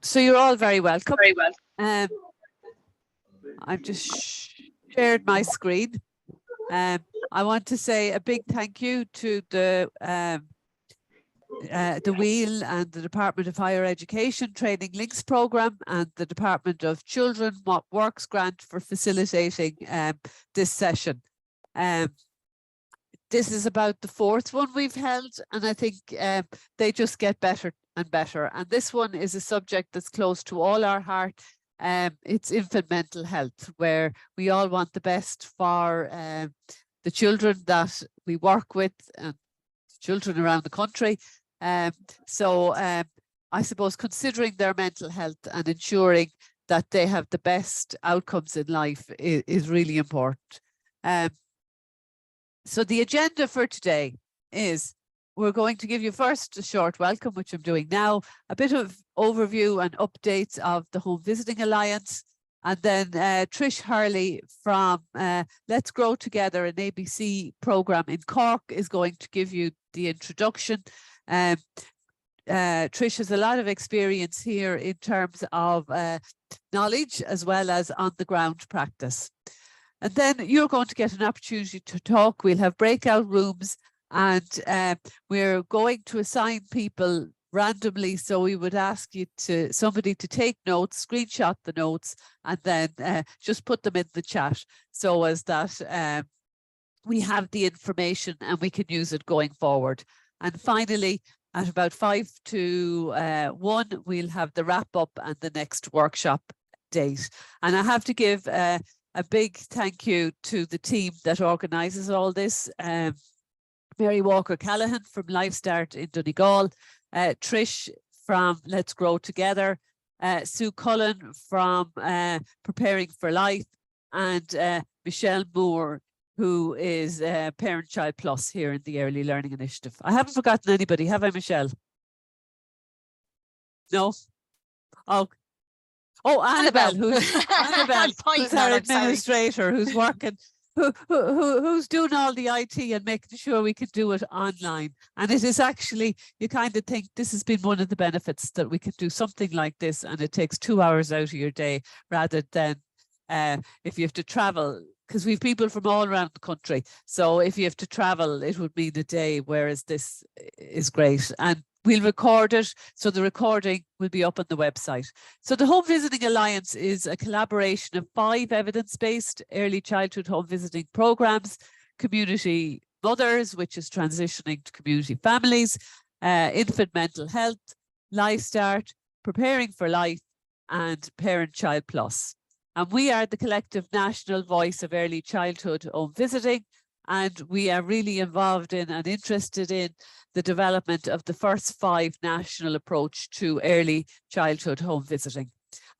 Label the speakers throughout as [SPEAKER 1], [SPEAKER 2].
[SPEAKER 1] So you're all very welcome.
[SPEAKER 2] Very well.
[SPEAKER 1] I've just shared my screen. I want to say a big thank you to the Wheel and the Department of Higher Education Training Links Programme and the Department of Children What Works grant for facilitating this session. This is about the fourth one we've held, and I think they just get better and better. And this one is a subject that's close to all our heart. It's infant mental health, where we all want the best for the children that we work with and children around the country. So I suppose considering their mental health and ensuring that they have the best outcomes in life is really important. So the agenda for today is we're going to give you first a short welcome, which I'm doing now, a bit of overview and updates of the Home Visiting Alliance, and then Trish Hurley from Let's Grow Together, an ABC programme in Cork, is going to give you the introduction. Trish has a lot of experience here in terms of knowledge as well as on the ground practice. And then you're going to get an opportunity to talk. We'll have breakout rooms, and we're going to assign people randomly. So we would ask somebody to take notes, screenshot the notes, and then just put them in the chat so as that we have the information and we can use it going forward. And finally, at about 5 to 1, we'll have the wrap up and the next workshop date. And I have to give a big thank you to the team that organises all this. Mary Walker Callahan from LifeStart in Donegal, Trish from Let's Grow Together, Sue Cullen from Preparing for Life, and Michelle Moore, who is Parent Child Plus here in the Early Learning Initiative. I haven't forgotten anybody, have I, Michelle? No? Oh, Annabelle, who's our administrator, who's working, who's doing all the IT and making sure we can do it online. And it is actually, you kind of think this has been one of the benefits, that we can do something like this and it takes 2 hours out of your day rather than if you have to travel, because we have people from all around the country. So if you have to travel, it would mean a day, whereas this is great. And we'll record it, so the recording will be up on the website. So the Home Visiting Alliance is a collaboration of 5 evidence-based early childhood home visiting programs: Community Mothers, which is transitioning to community families, Infant Mental Health, LifeStart, Preparing for Life, and Parent Child Plus. And we are the collective national voice of early childhood home visiting, and we are really involved in and interested in the development of the first 5 national approach to early childhood home visiting.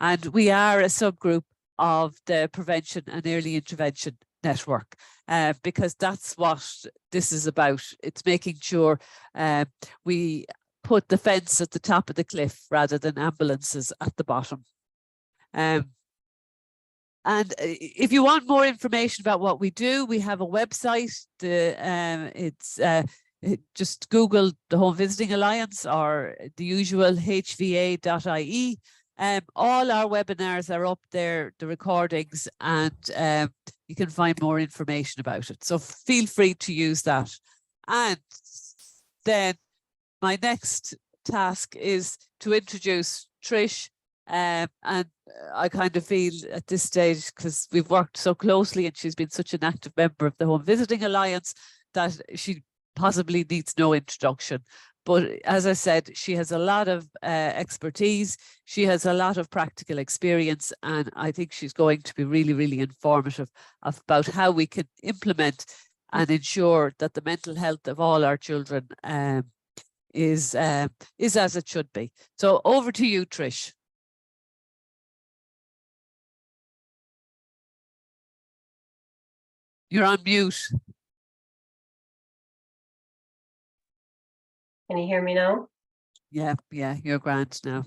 [SPEAKER 1] And we are a subgroup of the Prevention and Early Intervention Network, because that's what this is about. It's making sure we put the fence at the top of the cliff rather than ambulances at the bottom. And if you want more information about what we do, we have a website. Just Google the Home Visiting Alliance or the usual hva.ie. All our webinars are up there, the recordings, and you can find more information about it. So feel free to use that. And then my next task is to introduce Trish. And I kind of feel at this stage, because we've worked so closely and she's been such an active member of the Home Visiting Alliance, that she possibly needs no introduction. But as I said, she has a lot of expertise, she has a lot of practical experience, and I think she's going to be really, really informative about how we can implement and ensure that the mental health of all our children is as it should be. So over to you, Trish. You're on mute.
[SPEAKER 2] Can you hear me now?
[SPEAKER 1] Yeah, you're grand now.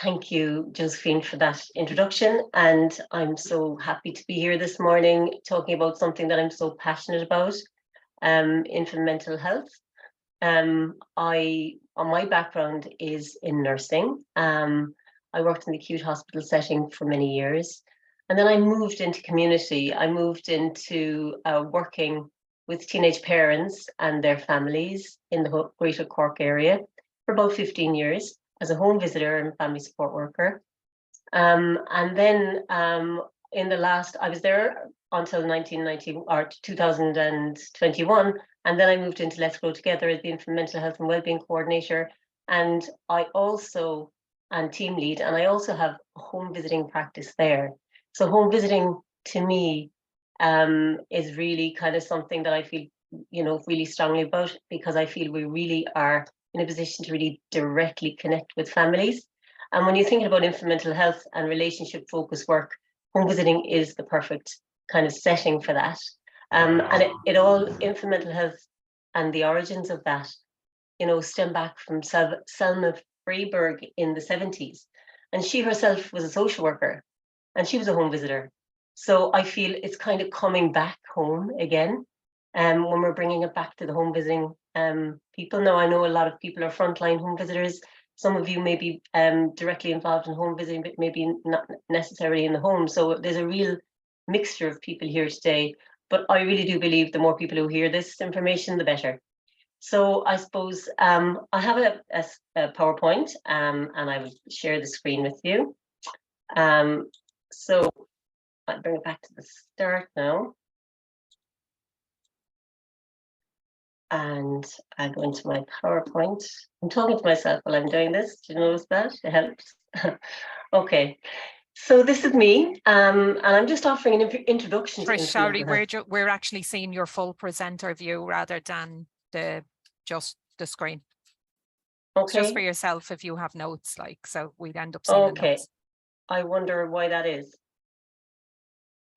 [SPEAKER 2] Thank you, Josephine, for that introduction. And I'm so happy to be here this morning talking about something that I'm so passionate about, infant mental health. I my background is in nursing. I worked in the acute hospital setting for many years. And then I moved into community. I moved into working with teenage parents and their families in the Greater Cork area for about 15 years as a home visitor and family support worker. And then in the last, I was there until 1990 or 2021. And then I moved into Let's Grow Together as the Infant Mental Health and Wellbeing Coordinator. And I also, and team lead, and I also have a home visiting practice there. So home visiting to me is really kind of something that I feel, really strongly about, because I feel we really are in a position to really directly connect with families. And when you're thinking about infant mental health and relationship focused work, home visiting is the perfect kind of setting for that. And it all, infant mental health and the origins of that, stem back from Selma Freiberg in the 70s. And she herself was a social worker and she was a home visitor. So I feel it's kind of coming back home again when we're bringing it back to the home visiting people. Now, I know a lot of people are frontline home visitors. Some of you may be directly involved in home visiting, but maybe not necessarily in the home. So there's a real mixture of people here today. But I really do believe the more people who hear this information, the better. So I suppose I have a PowerPoint and I will share the screen with you. So I'll bring it back to the start now. And I go into my PowerPoint. I'm talking to myself while I'm doing this. Do you notice that? It helps. Okay. So this is me, and I'm just offering an introduction to
[SPEAKER 3] Trish, sorry, we're actually seeing your full presenter view rather than just the screen.
[SPEAKER 2] Okay.
[SPEAKER 3] Just for yourself if you have notes, so we'd end up seeing the notes.
[SPEAKER 2] I wonder why that is.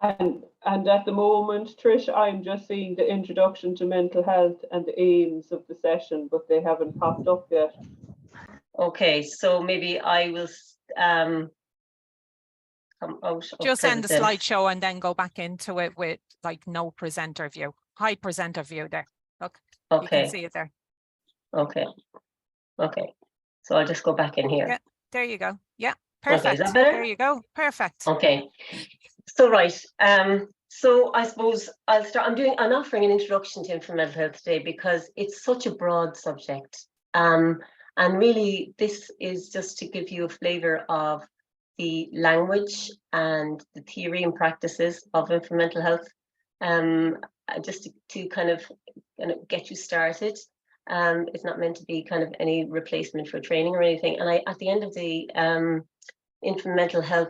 [SPEAKER 4] And at the moment, Trish, I'm just seeing the introduction to mental health and the aims of the session, but they haven't popped up yet.
[SPEAKER 2] Okay, so maybe I will come out.
[SPEAKER 3] Just end the slideshow and then go back into it with no presenter view. Hi, presenter view there. Look, okay. You can see it there.
[SPEAKER 2] Okay. Okay. So I'll just go back in here.
[SPEAKER 3] Yeah, there you go. Yeah, perfect.
[SPEAKER 2] Okay, is that better?
[SPEAKER 3] There you go. Perfect.
[SPEAKER 2] Okay. So right. So I suppose I'll start. I'm offering an introduction to infant mental health today because it's such a broad subject. And really, this is just to give you a flavour of the language and the theory and practices of infant mental health. Just to kind of get you started. It's not meant to be kind of any replacement for training or anything. And at the end of the infant mental health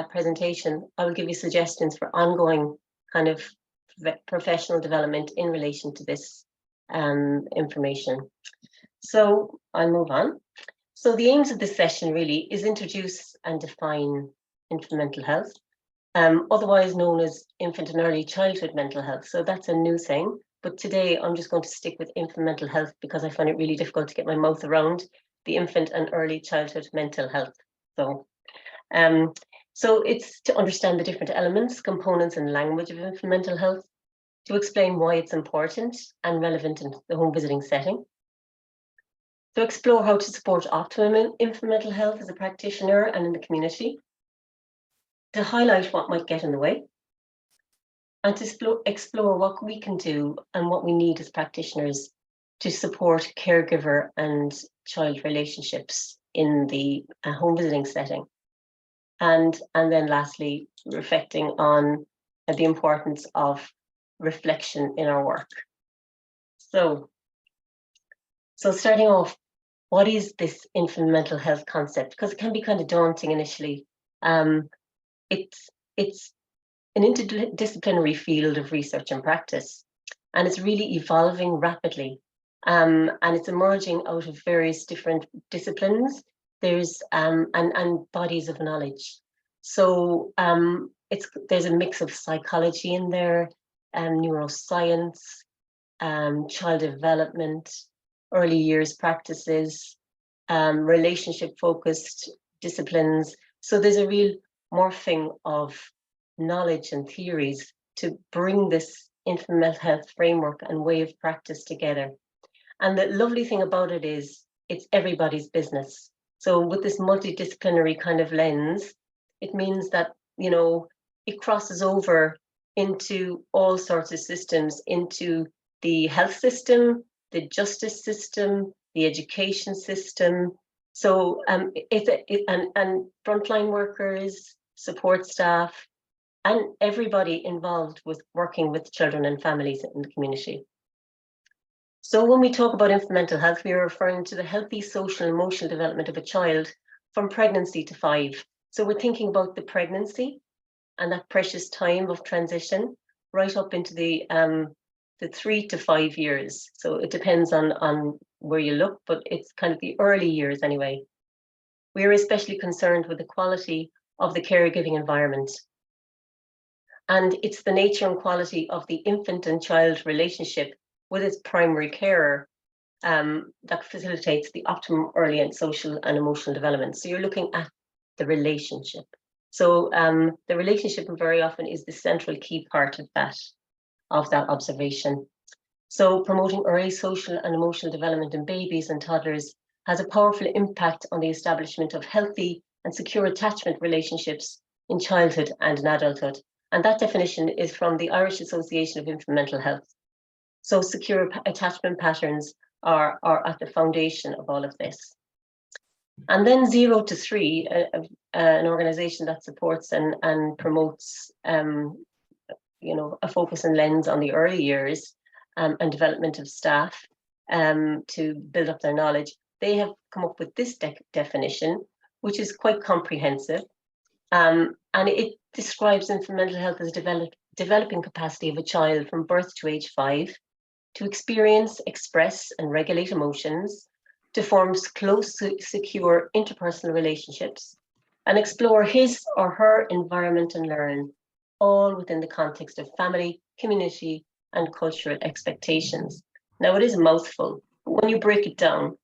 [SPEAKER 2] presentation, I will give you suggestions for ongoing kind of professional development in relation to this information. So I'll move on. So the aims of this session really is introduce and define infant mental health, otherwise known as infant and early childhood mental health. So that's a new thing. But today I'm just going to stick with infant mental health because I find it really difficult to get my mouth around the infant and early childhood mental health. So it's to understand the different elements, components and language of infant mental health, to explain why it's important and relevant in the home visiting setting, to explore how to support optimum infant mental health as a practitioner and in the community, to highlight what might get in the way, and to explore what we can do and what we need as practitioners to support caregiver and child relationships in the home visiting setting. And then lastly, reflecting on the importance of reflection in our work. So starting off, what is this infant mental health concept? Because it can be kind of daunting initially. It's an interdisciplinary field of research and practice, and it's really evolving rapidly. And it's emerging out of various different disciplines. There's and bodies of knowledge. So there's a mix of psychology in there, neuroscience, child development, early years practices, relationship focused disciplines. So there's a real morphing of knowledge and theories to bring this infant mental health framework and way of practice together. And the lovely thing about it is it's everybody's business. So with this multidisciplinary kind of lens, it means that, you know, it crosses over into all sorts of systems, into the health system, the justice system, the education system. So and frontline workers, support staff, and everybody involved with working with children and families in the community. So when we talk about infant mental health, we are referring to the healthy social and emotional development of a child from pregnancy to 5. So we're thinking about the pregnancy and that precious time of transition right up into the 3 to 5 years. So it depends on where you look, but it's kind of the early years anyway. We are especially concerned with the quality of the caregiving environment. And it's the nature and quality of the infant and child relationship with its primary carer that facilitates the optimum early and social and emotional development. So you're looking at the relationship. So the relationship very often is the central key part of that observation. So promoting early social and emotional development in babies and toddlers has a powerful impact on the establishment of healthy and secure attachment relationships in childhood and in adulthood. And that definition is from the Irish Association of Infant Mental Health. So secure attachment patterns are at the foundation of all of this. And then 0 to 3, an organization that supports and promotes you know, a focus and lens on the early years and development of staff to build up their knowledge. They have come up with this definition, which is quite comprehensive. And it describes infant mental health as developing capacity of a child from birth to age 5 to experience, express, and regulate emotions, to form close, secure interpersonal relationships, and explore his or her environment and learn, all within the context of family, community, and cultural expectations. Now, it is a mouthful, but when you break it down,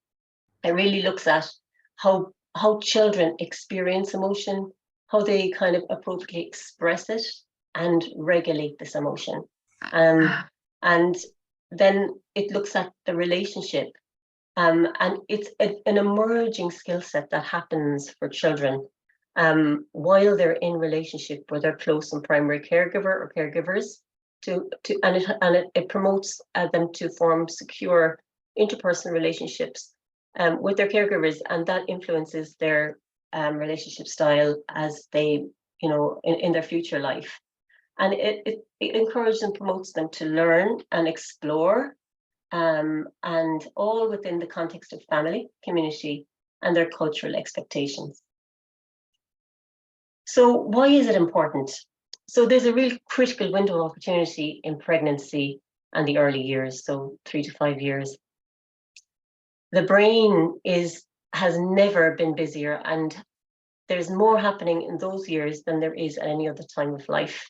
[SPEAKER 2] it really looks at how children experience emotion, how they kind of appropriately express it and regulate this emotion. And then it looks at the relationship. And it's an emerging skill set that happens for children while they're in relationship with their close and primary caregiver or caregivers, it promotes them to form secure interpersonal relationships with their caregivers, and that influences their relationship style as they, you know, in their future life. And it encourages and promotes them to learn and explore, and all within the context of family, community, and their cultural expectations. So why is it important? So there's a real critical window of opportunity in pregnancy and the early years, so 3 to 5 years. The brain has never been busier, and there's more happening in those years than there is at any other time of life.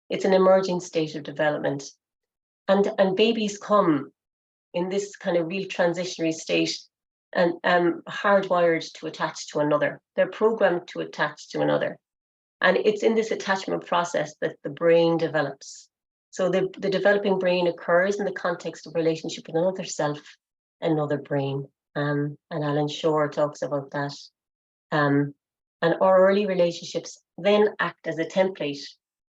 [SPEAKER 2] It's an emerging state of development. And babies come in this kind of real transitionary state and hardwired to attach to another. They're programmed to attach to another. And it's in this attachment process that the brain develops. So the developing brain occurs in the context of relationship with another self, another brain. And Alan Shore talks about that. And our early relationships then act as a template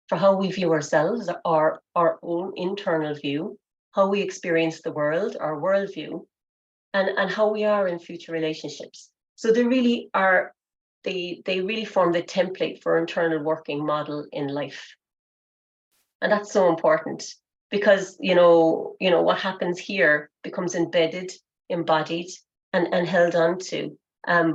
[SPEAKER 2] for how we view ourselves, our own internal view, how we experience the world, our worldview, and how we are in future relationships. So they really are, they really form the template for internal working model in life. And that's so important because, you know, what happens here becomes embedded, embodied, and held on to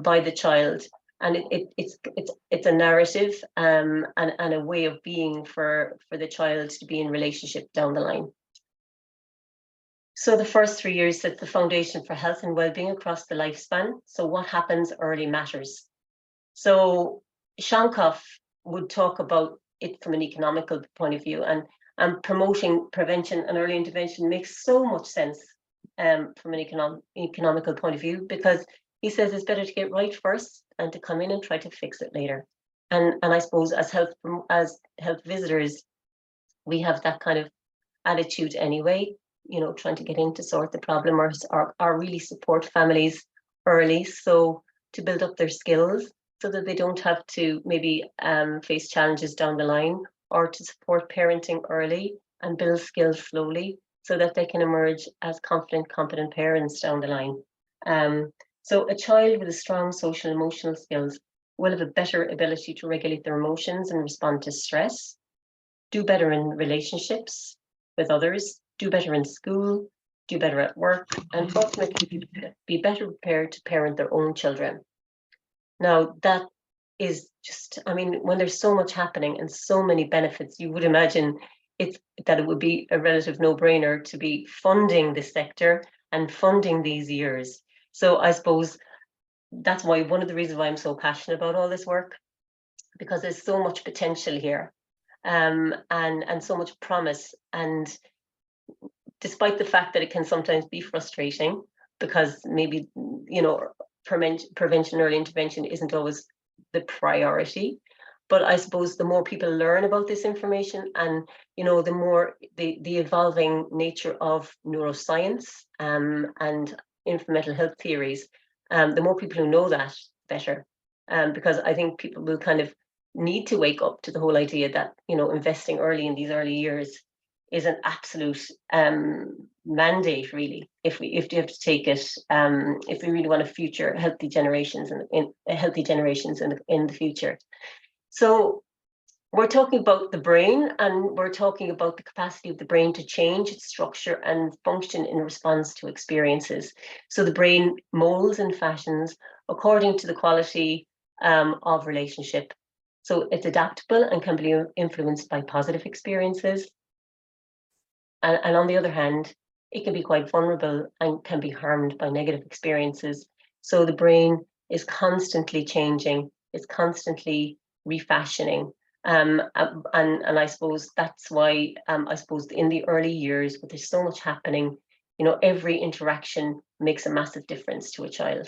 [SPEAKER 2] by the child. And it's a narrative and a way of being for the child to be in relationship down the line. So the first 3 years set the foundation for health and well-being across the lifespan. So what happens early matters. So Shonkoff would talk about it from an economical point of view, and promoting prevention and early intervention makes so much sense from an economical point of view, because he says it's better to get right first and to come in and try to fix it later. And I suppose as health visitors, we have that kind of attitude anyway, you know, trying to get in to sort the problem or really support families early, so to build up their skills so that they don't have to maybe face challenges down the line, or to support parenting early and build skills slowly so that they can emerge as confident, competent parents down the line. So a child with a strong social and emotional skills will have a better ability to regulate their emotions and respond to stress, do better in relationships with others, do better in school, do better at work, and ultimately be better prepared to parent their own children. Now, that is just, I mean, when there's so much happening and so many benefits, you would imagine that it would be a relative no-brainer to be funding this sector and funding these years. So I suppose that's why one of the reasons why I'm so passionate about all this work, because there's so much potential here, and so much promise. And despite the fact that it can sometimes be frustrating, because maybe, you know, prevention, early intervention isn't always the priority. But I suppose the more people learn about this information, and, you know, the more the evolving nature of neuroscience and mental health theories, the more people who know that, better. Because I think people will kind of need to wake up to the whole idea that, you know, investing early in these early years is an absolute mandate, really, if you have to take it, if we really want a future healthy generations in the future. So we're talking about the brain, and we're talking about the capacity of the brain to change its structure and function in response to experiences. So the brain molds and fashions according to the quality of relationship. So it's adaptable and can be influenced by positive experiences. And on the other hand, it can be quite vulnerable and can be harmed by negative experiences. So the brain is constantly changing, it's constantly refashioning. And I suppose that's why I suppose in the early years, when there's so much happening, you know, every interaction makes a massive difference to a child.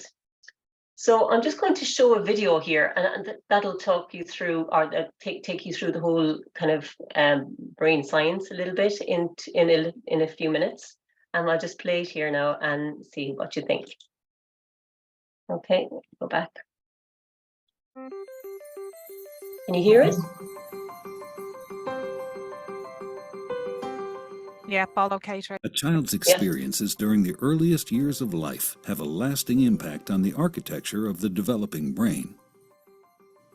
[SPEAKER 2] So I'm just going to show a video here, and that'll talk you through, or take you through the whole kind of brain science a little bit in a few minutes. And I'll just play it here now and see what you think. Okay, go back. Can you hear it?
[SPEAKER 3] Yeah, all okay.
[SPEAKER 5] A child's experiences during the earliest years of life have a lasting impact on the architecture of the developing brain.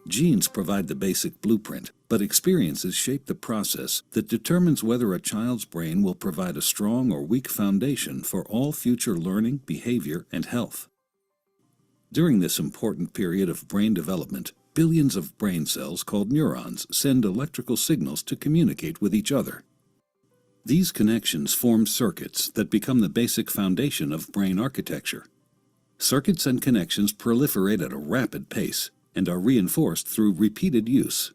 [SPEAKER 5] Genes provide the basic blueprint, but experiences shape the process that determines whether a child's brain will provide a strong or weak foundation for all future learning, behavior, and health. During this important period of brain development, billions of brain cells called neurons send electrical signals to communicate with each other. These connections form circuits that become the basic foundation of brain architecture. Circuits and connections proliferate at a rapid pace and are reinforced through repeated use.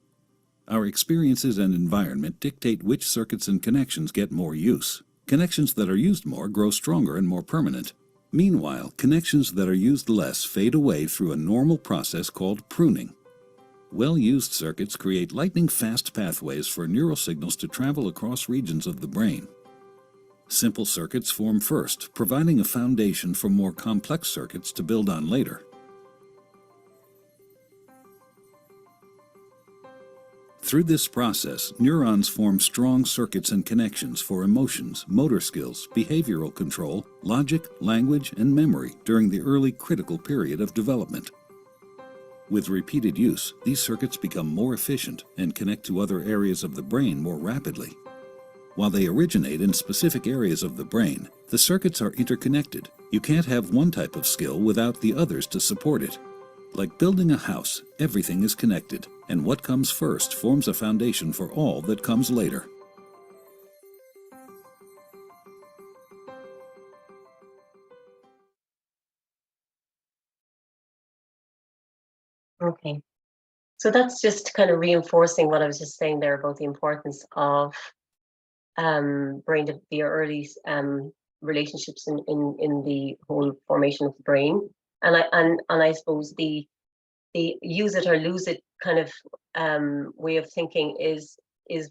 [SPEAKER 5] Our experiences and environment dictate which circuits and connections get more use. Connections that are used more grow stronger and more permanent. Meanwhile, connections that are used less fade away through a normal process called pruning. Well-used circuits create lightning-fast pathways for neural signals to travel across regions of the brain. Simple circuits form first, providing a foundation for more complex circuits to build on later. Through this process, neurons form strong circuits and connections for emotions, motor skills, behavioral control, logic, language, and memory during the early critical period of development. With repeated use, these circuits become more efficient and connect to other areas of the brain more rapidly. While they originate in specific areas of the brain, the circuits are interconnected. You can't have one type of skill without the others to support it. Like building a house, everything is connected, and what comes first forms a foundation for all that comes later.
[SPEAKER 2] Okay, so that's just kind of reinforcing what I was just saying there about the importance of the early relationships in the whole formation of the brain, and I suppose the use it or lose it kind of way of thinking is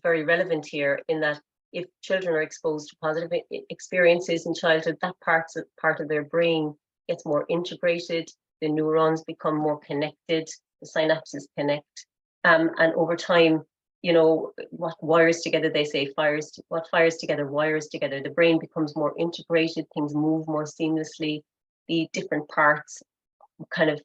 [SPEAKER 2] very relevant here, in that if children are exposed to positive experiences in childhood, that part of their brain gets more integrated, the neurons become more connected, the synapses connect, and over time, you know, what wires together, they say what fires together wires together. The brain becomes more integrated, things move more seamlessly, the different parts kind of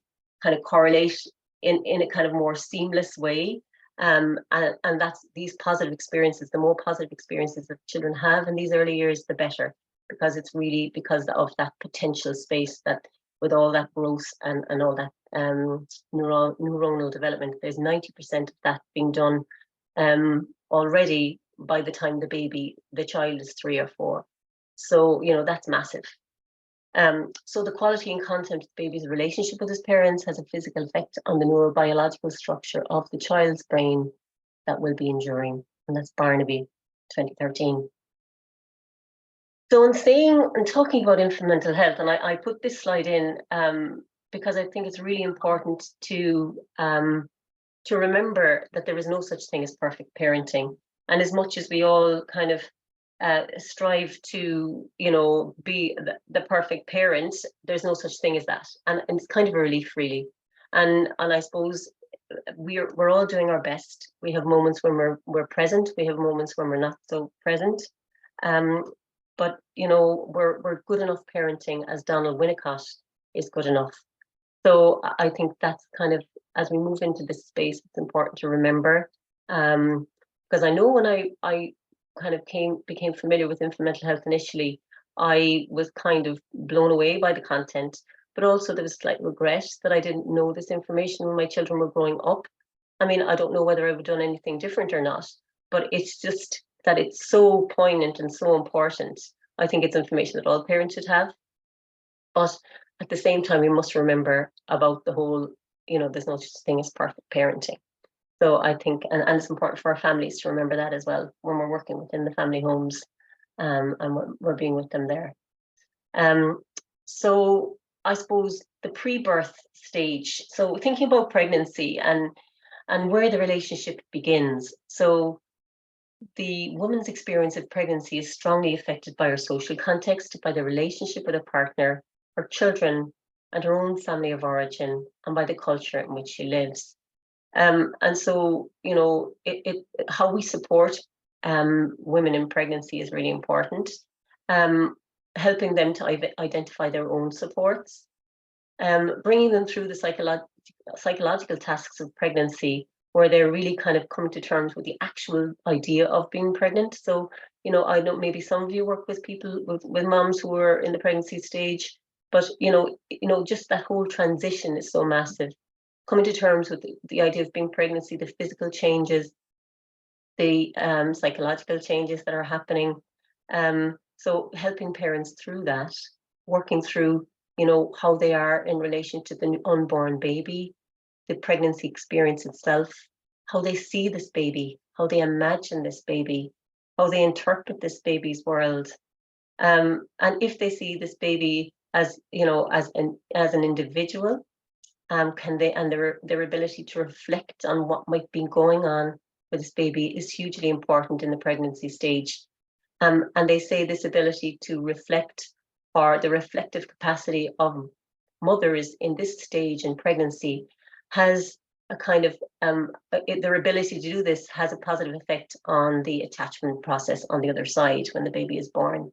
[SPEAKER 2] correlate in a kind of more seamless way. And that's these positive experiences, the more positive experiences that children have in these early years, the better, because it's really because of that potential space that with all that growth and all that neuronal development, there's 90% of that being done already by the time the child is 3 or 4. So, you know, that's massive. So the quality and content of the baby's relationship with his parents has a physical effect on the neurobiological structure of the child's brain that will be enduring. And that's Barnaby, 2013. So in saying and talking about infant mental health, and I put this slide in because I think it's really important to remember that there is no such thing as perfect parenting. And as much as we all kind of strive to, you know, be the perfect parent, there's no such thing as that. And it's kind of a relief, really. And I suppose we're all doing our best. We have moments when we're present. We have moments when we're not so present. But you know, we're good enough parenting, as Donald Winnicott is good enough. So I think that's kind of, as we move into this space, it's important to remember. Because I know when I kind of became familiar with infant mental health initially, I was kind of blown away by the content, but also there was slight regret that I didn't know this information when my children were growing up. I mean, I don't know whether I would have done anything different or not, but it's just that it's so poignant and so important. I think it's information that all parents should have. But at the same time, we must remember about the whole, you know, there's no such thing as perfect parenting. So I think, and it's important for our families to remember that as well when we're working within the family homes, and we're being with them there. So I suppose the pre-birth stage. So thinking about pregnancy and where the relationship begins. So the woman's experience of pregnancy is strongly affected by her social context, by the relationship with a partner, her children, and her own family of origin, and by the culture in which she lives. And so, you know, how we support women in pregnancy is really important. Helping them to identify their own supports, bringing them through the psychological tasks of pregnancy, where they're really kind of come to terms with the actual idea of being pregnant. So, you know, I know maybe some of you work with people, with moms who are in the pregnancy stage, but you know, just that whole transition is so massive. Coming to terms with the idea of being pregnancy, the physical changes, the psychological changes that are happening. So helping parents through that, working through, you know, how they are in relation to the unborn baby, the pregnancy experience itself, how they see this baby, how they imagine this baby, how they interpret this baby's world. And if they see this baby as, you know, as an individual, can they, and their ability to reflect on what might be going on with this baby is hugely important in the pregnancy stage. And they say this ability to reflect, or the reflective capacity of mothers in this stage in pregnancy, has a kind of, their ability to do this has a positive effect on the attachment process on the other side when the baby is born.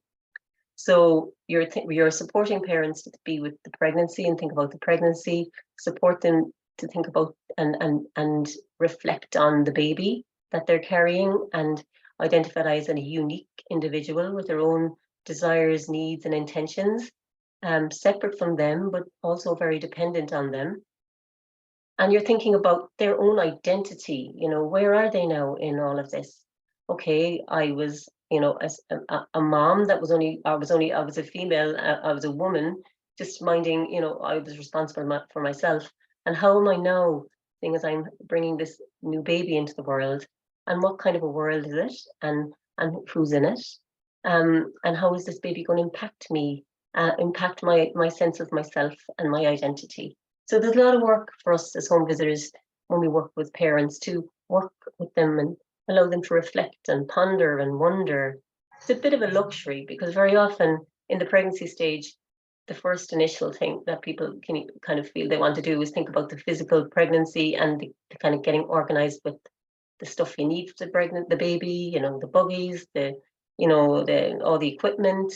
[SPEAKER 2] So you're supporting parents to be with the pregnancy and think about the pregnancy, support them to think about and reflect on the baby that they're carrying, and identify as a unique individual with their own desires, needs, and intentions, separate from them, but also very dependent on them. And you're thinking about their own identity, you know, where are they now in all of this? Okay, I was, you know, as a mom that was I was a female, I was a woman, just minding, you know, I was responsible for myself. And how am I now, seeing as I'm bringing this new baby into the world, and what kind of a world is it, and who's in it, and how is this baby going to impact me, impact my sense of myself and my identity? So there's a lot of work for us as home visitors when we work with parents, to work with them and allow them to reflect and ponder and wonder. It's a bit of a luxury, because very often in the pregnancy stage, the first initial thing that people can kind of feel they want to do is think about the physical pregnancy and the kind of getting organized with the stuff you need for the baby, you know, the buggies, all the equipment.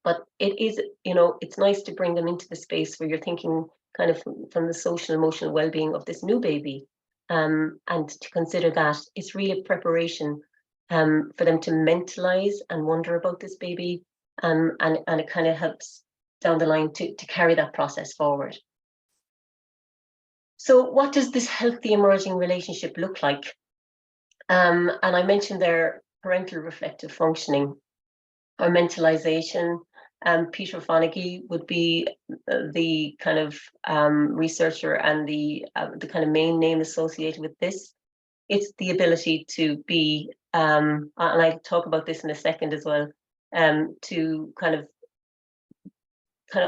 [SPEAKER 2] But it is, you know, it's nice to bring them into the space where you're thinking kind of from the social emotional well-being of this new baby, and to consider that it's really a preparation for them to mentalize and wonder about this baby, and it kind of helps down the line to carry that process forward. So what does this healthy emerging relationship look like? And I mentioned there parental reflective functioning or mentalization. Peter Fonagy would be the kind of researcher and the kind of main name associated with this. It's the ability to be, and I'll talk about this in a second as well, to kind of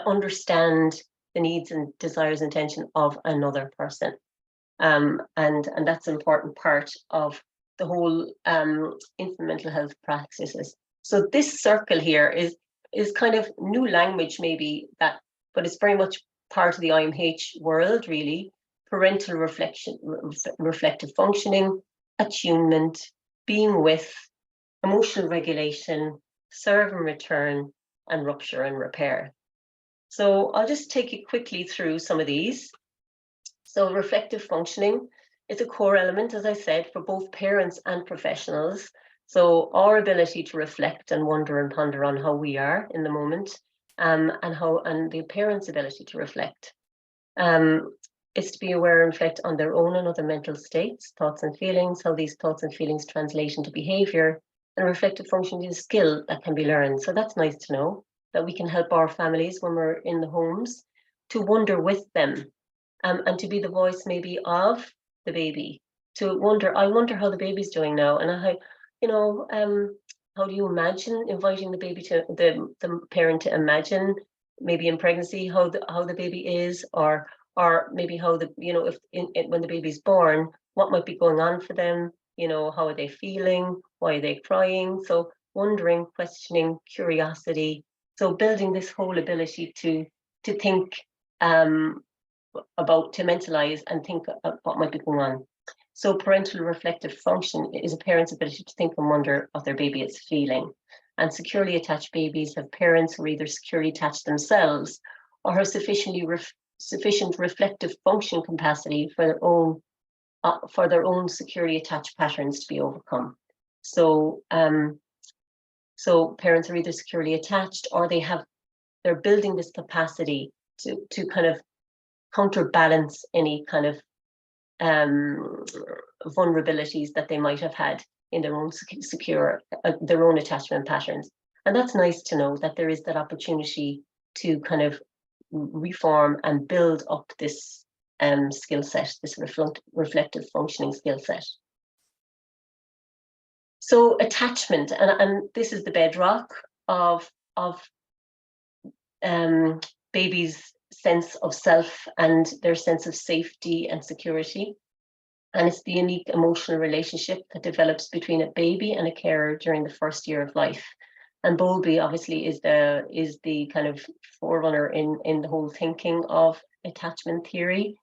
[SPEAKER 2] understand the needs and desires and intention of another person. And that's an important part of the whole infant mental health practices. So this circle here is kind of new language maybe, but it's very much part of the IMH world really. Parental reflection, reflective functioning, attunement, being with, emotional regulation, serve and return, and rupture and repair. So I'll just take you quickly through some of these. So reflective functioning is a core element, as I said, for both parents and professionals. So our ability to reflect and wonder and ponder on how we are in the moment, and the parents' ability to reflect, is to be aware and reflect on their own and other mental states, thoughts and feelings, how these thoughts and feelings translate into behavior. And reflective functioning is a skill that can be learned. So that's nice to know, that we can help our families when we're in the homes to wonder with them, and to be the voice maybe of the baby, to wonder, I wonder how the baby's doing now, and how do you imagine inviting the baby to the parent to imagine maybe in pregnancy how the baby is, or maybe how when the baby's born, what might be going on for them, how are they feeling, why are they crying? So wondering, questioning, curiosity. So building this whole ability to think to mentalize and think of what might be going on. So parental reflective function is a parent's ability to think and wonder what their baby is feeling. And securely attached babies have parents who are either securely attached themselves or have sufficient reflective function capacity for their own securely attached patterns to be overcome. So so parents are either securely attached or they're building this capacity to kind of counterbalance any kind of vulnerabilities that they might have had in their own their own attachment patterns. And that's nice to know that there is that opportunity to kind of reform and build up this skill set, this reflective functioning skill set. So attachment, and this is the bedrock of babies' sense of self and their sense of safety and security. And it's the unique emotional relationship that develops between a baby and a carer during the first year of life. And Bowlby obviously is the kind of forerunner in the whole thinking of attachment theory.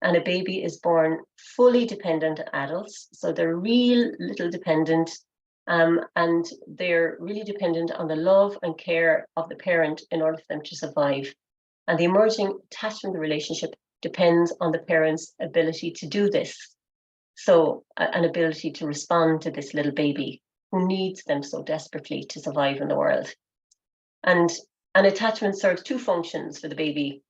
[SPEAKER 2] And a baby is born fully dependent on adults. So they're real little dependent, and they're really dependent on the love and care of the parent in order for them to survive. And the emerging attachment relationship depends on the parent's ability to do this. So an ability to respond to this little baby who needs them so desperately to survive in the world. And an attachment serves two functions for the baby.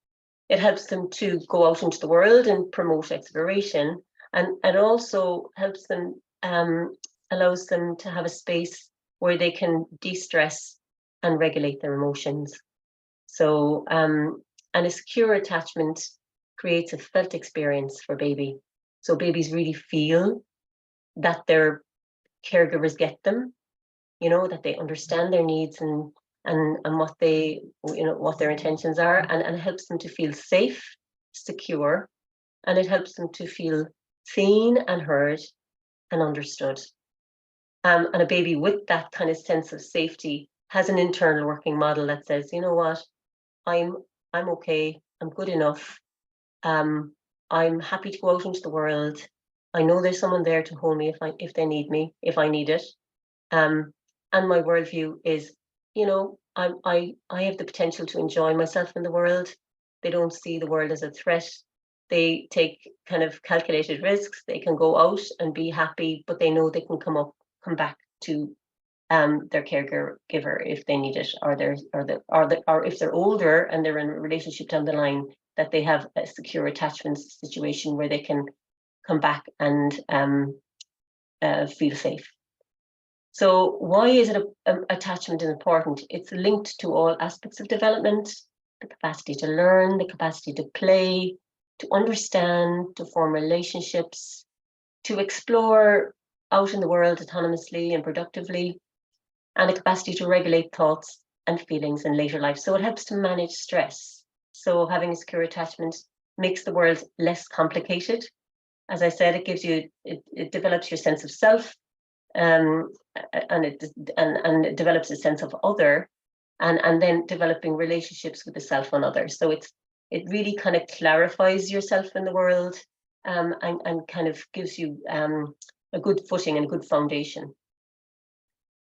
[SPEAKER 2] It helps them to go out into the world and promote exploration, and it also helps them, allows them to have a space where they can de-stress and regulate their emotions. So, and a secure attachment creates a felt experience for baby. So babies really feel that their caregivers get them, that they understand their needs and what what their intentions are, and it helps them to feel safe, secure, and it helps them to feel seen and heard and understood. And a baby with that kind of sense of safety has an internal working model that says, you know what, I'm okay, I'm good enough. I'm happy to go out into the world. I know there's someone there to hold me if they need me, if I need it. And my worldview is, you know, I have the potential to enjoy myself in the world. They don't see the world as a threat. They take kind of calculated risks. They can go out and be happy, but they know they can come back to their caregiver if they need it, or if they're older and they're in a relationship down the line, that they have a secure attachment situation where they can come back and feel safe. So why is it attachment is important? It's linked to all aspects of development: the capacity to learn, the capacity to play, to understand, to form relationships, to explore out in the world autonomously and productively, and a capacity to regulate thoughts and feelings in later life. So it helps to manage stress. So having a secure attachment makes the world less complicated. As I said, it gives you, it develops your sense of self, and it develops a sense of other, and then developing relationships with the self and others. So it really kind of clarifies yourself in the world, and kind of gives you a good footing and a good foundation.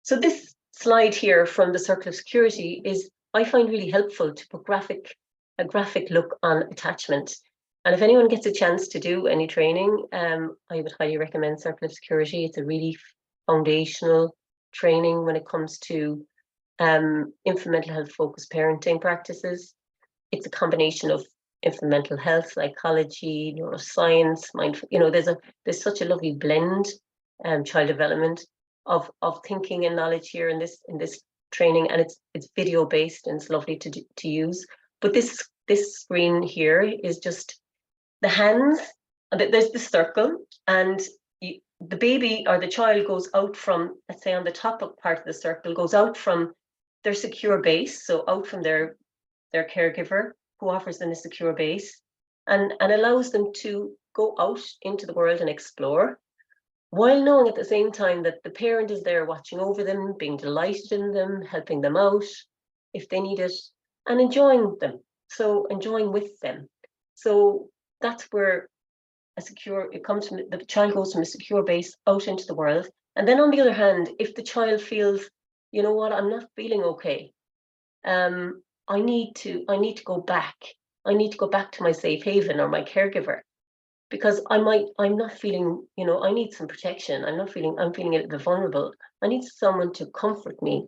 [SPEAKER 2] So this slide here from the Circle of Security is, I find, really helpful to put a graphic look on attachment. And if anyone gets a chance to do any training, I would highly recommend Circle of Security. It's a really foundational training when it comes to infant mental health focused parenting practices. It's a combination of infant mental health, psychology, neuroscience, mindful. You know, there's such a lovely blend, child development of thinking and knowledge here in this training, and it's video based and it's lovely to use. But this screen here is just the hands, and there's the circle, and the baby or the child goes out from, let's say on the top part of the circle, goes out from their secure base, so out from their caregiver who offers them a secure base, and allows them to go out into the world and explore, while knowing at the same time that the parent is there watching over them, being delighted in them, helping them out if they need it, and enjoying them. So enjoying with them. So that's where the child goes from a secure base out into the world. And then on the other hand, if the child feels, you know what, I'm not feeling okay, I need to go back. I need to go back to my safe haven or my caregiver, because I'm not feeling, you know, I need some protection. I'm feeling a little bit vulnerable. I need someone to comfort me.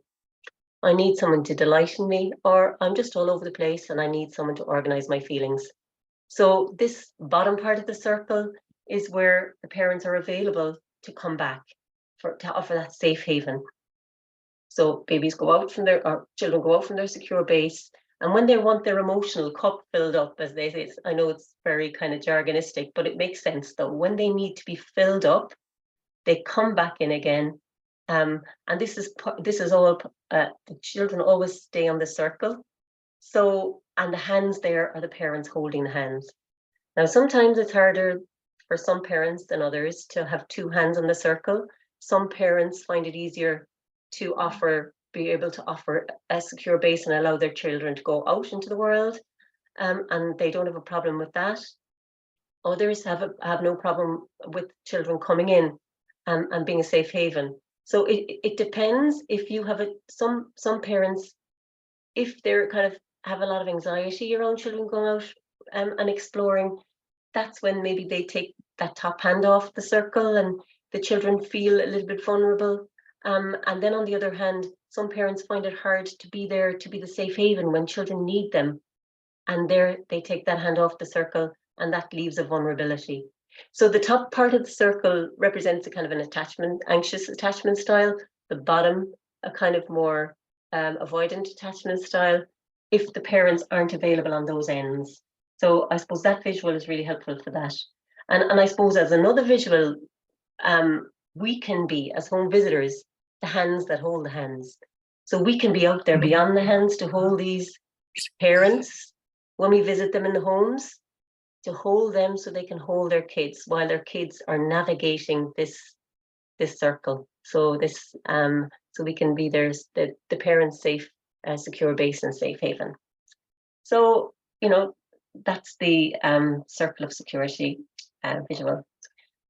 [SPEAKER 2] I need someone to delight in me, or I'm just all over the place and I need someone to organize my feelings. So this bottom part of the circle is where the parents are available to come back to offer that safe haven. So babies go out from or children go out from their secure base, and when they want their emotional cup filled up, as they say, I know it's very kind of jargonistic, but it makes sense though. When they need to be filled up, they come back in again. And this is all, the children always stay on the circle. So, and the hands there are the parents holding the hands. Now, sometimes it's harder for some parents than others to have two hands on the circle. Some parents find it easier to be able to offer a secure base and allow their children to go out into the world, and they don't have a problem with that. Others have no problem with children coming in and being a safe haven. So it depends. If you have some parents, if they're kind of have a lot of anxiety around children going out and exploring, that's when maybe they take that top hand off the circle and the children feel a little bit vulnerable. And then on the other hand, some parents find it hard to be there, to be the safe haven when children need them. And they take that hand off the circle, and that leaves a vulnerability. So the top part of the circle represents a kind of an anxious attachment style. The bottom, a kind of more avoidant attachment style, if the parents aren't available on those ends. So I suppose that visual is really helpful for that. And I suppose as another visual, we can be, as home visitors, the hands that hold the hands. So we can be out there beyond the hands to hold these parents when we visit them in the homes, to hold them so they can hold their kids while their kids are navigating this circle. So so we can be the parents' safe, secure base and safe haven. So, that's the circle of security visual.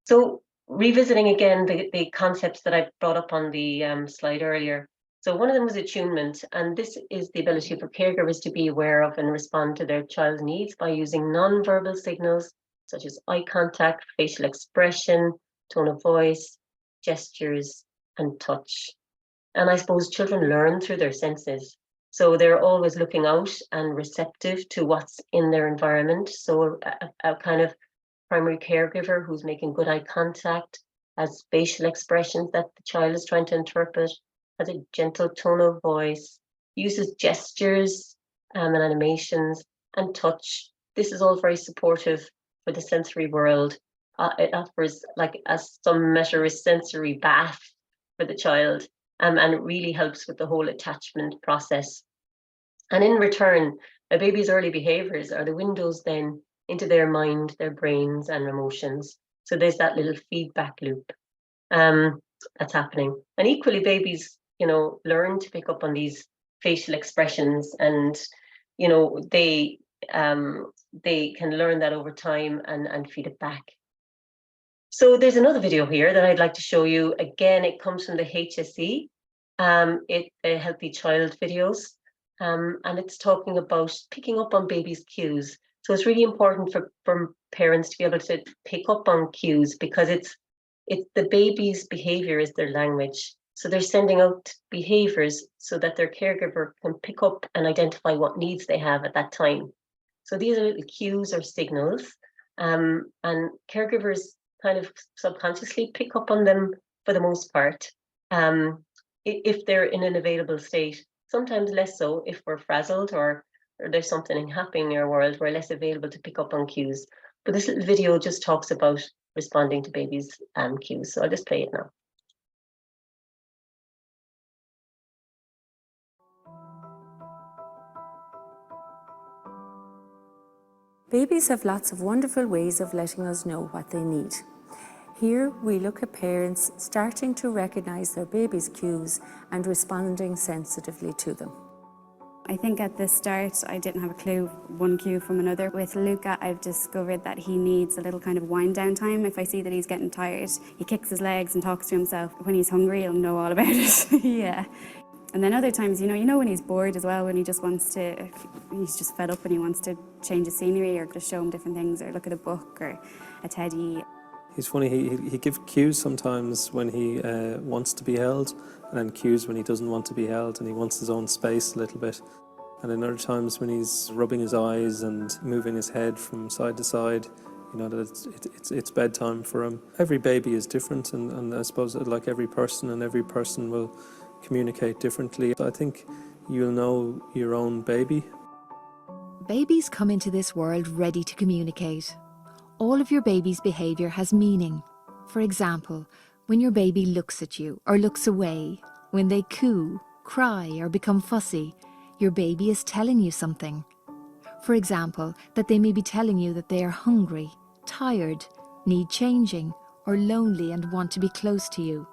[SPEAKER 2] So revisiting again the concepts that I brought up on the slide earlier. So one of them was attunement, and this is the ability for caregivers to be aware of and respond to their child's needs by using non-verbal signals such as eye contact, facial expression, tone of voice, gestures, and touch. And I suppose children learn through their senses. So they're always looking out and receptive to what's in their environment. So a kind of primary caregiver who's making good eye contact, has facial expressions that the child is trying to interpret, has a gentle tone of voice, uses gestures and animations, and touch. This is all very supportive for the sensory world. It offers like some measure of sensory bath for the child, and it really helps with the whole attachment process. And in return, a baby's early behaviors are the windows then into their mind, their brains and emotions. So there's that little feedback loop that's happening. And equally, babies, learn to pick up on these facial expressions, and, they can learn that over time and feed it back. So there's another video here that I'd like to show you. Again, it comes from the HSE, Healthy Child videos, and it's talking about picking up on babies' cues. So it's really important for parents to be able to pick up on cues, because it's the baby's behavior is their language. So they're sending out behaviors so that their caregiver can pick up and identify what needs they have at that time. So these are little cues or signals, and caregivers kind of subconsciously pick up on them for the most part, if they're in an available state. Sometimes less so if we're frazzled or there's something happening in our world, we're less available to pick up on cues. But this little video just talks about responding to babies' cues. So I'll just play it now.
[SPEAKER 6] Babies have lots of wonderful ways of letting us know what they need. Here we look at parents starting to recognise their baby's cues and responding sensitively to them.
[SPEAKER 7] I think at the start I didn't have a clue one cue from another. With Luca, I've discovered that he needs a little kind of wind down time. If I see that he's getting tired, he kicks his legs and talks to himself. When he's hungry, he'll know all about it. Yeah. And then other times, you know when he's bored as well, when he just wants to, he's just fed up and he wants to change the scenery or just show him different things or look at a book or a teddy.
[SPEAKER 8] He's funny, he gives cues sometimes when he wants to be held, and then cues when he doesn't want to be held and he wants his own space a little bit. And then other times when he's rubbing his eyes and moving his head from side to side, that it's bedtime for him. Every baby is different, and I suppose like every person will communicate differently. I think you'll know your own baby.
[SPEAKER 9] Babies come into this world ready to communicate. All of your baby's behaviour has meaning. For example, when your baby looks at you or looks away, when they coo, cry or become fussy, your baby is telling you something. For example, that they may be telling you that they are hungry, tired, need changing, or lonely and want to be close to you.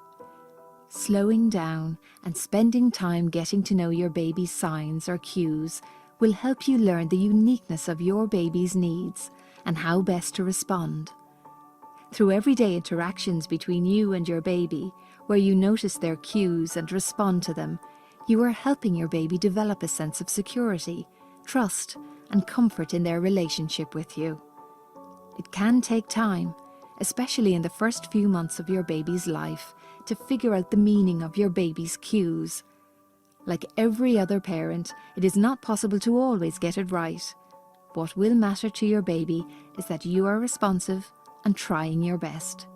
[SPEAKER 9] Slowing down and spending time getting to know your baby's signs or cues will help you learn the uniqueness of your baby's needs and how best to respond. Through everyday interactions between you and your baby, where you notice their cues and respond to them, you are helping your baby develop a sense of security, trust, and comfort in their relationship with you. It can take time, especially in the first few months of your baby's life, to figure out the meaning of your baby's cues. Like every other parent, it is not possible to always get it right. What will matter to your baby is that you are responsive and trying your best.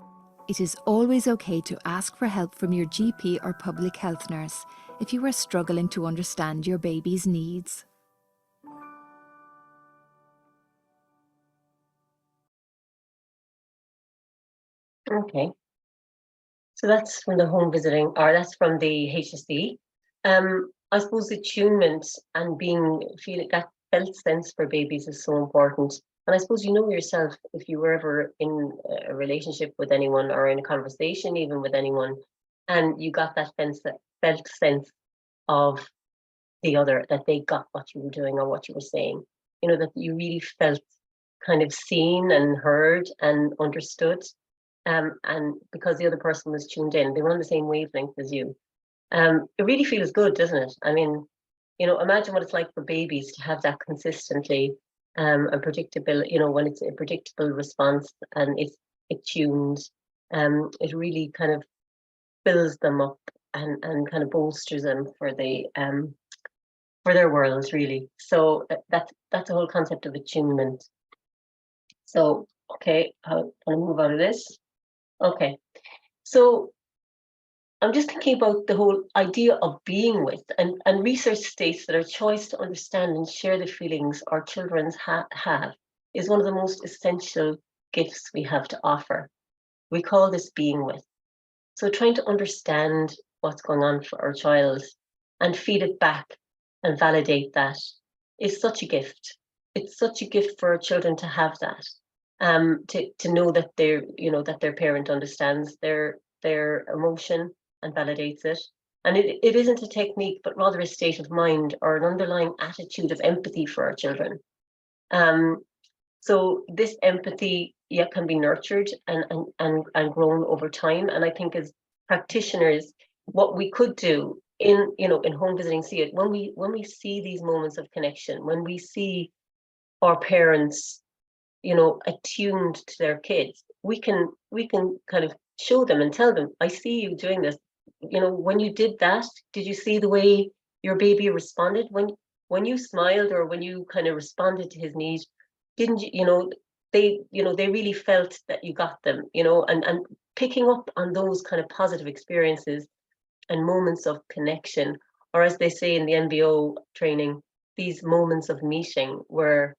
[SPEAKER 9] It is always okay to ask for help from your GP or public health nurse if you are struggling to understand your baby's needs.
[SPEAKER 2] Okay. So that's from the home visiting, or that's from the HSE. I suppose attunement and feeling that felt sense for babies is so important. And I suppose you know yourself, if you were ever in a relationship with anyone or in a conversation even with anyone, and you got that felt sense of the other, that they got what you were doing or what you were saying. you know, that you really felt kind of seen and heard and understood. And because the other person was tuned in, they were on the same wavelength as you. It really feels good, doesn't it? I mean, you know, imagine what it's like for babies to have that consistently, and predictable, you know, when it's a predictable response and it's tuned, it really kind of builds them up and kind of bolsters them for their world, really. So that's the whole concept of attunement. So, okay, I'll move out of this. Okay, so I'm just thinking about the whole idea of being with, and research states that our choice to understand and share the feelings our children have is one of the most essential gifts we have to offer. We call this being with. So trying to understand what's going on for our child and feed it back and validate that is such a gift. It's such a gift for our children to have that, to know that their parent understands their emotion and validates it. And it isn't a technique, but rather a state of mind or an underlying attitude of empathy for our children. So this empathy, can be nurtured and grown over time. And I think as practitioners, what we could do in home visiting, see it when we see these moments of connection, when we see our parents, attuned to their kids, we can kind of show them and tell them, I see you doing this. When you did that, did you see the way your baby responded when you smiled, or when you kind of responded to his need? Didn't you, they really felt that you got them, and picking up on those kind of positive experiences and moments of connection, or as they say in the NBO training, these moments of meeting where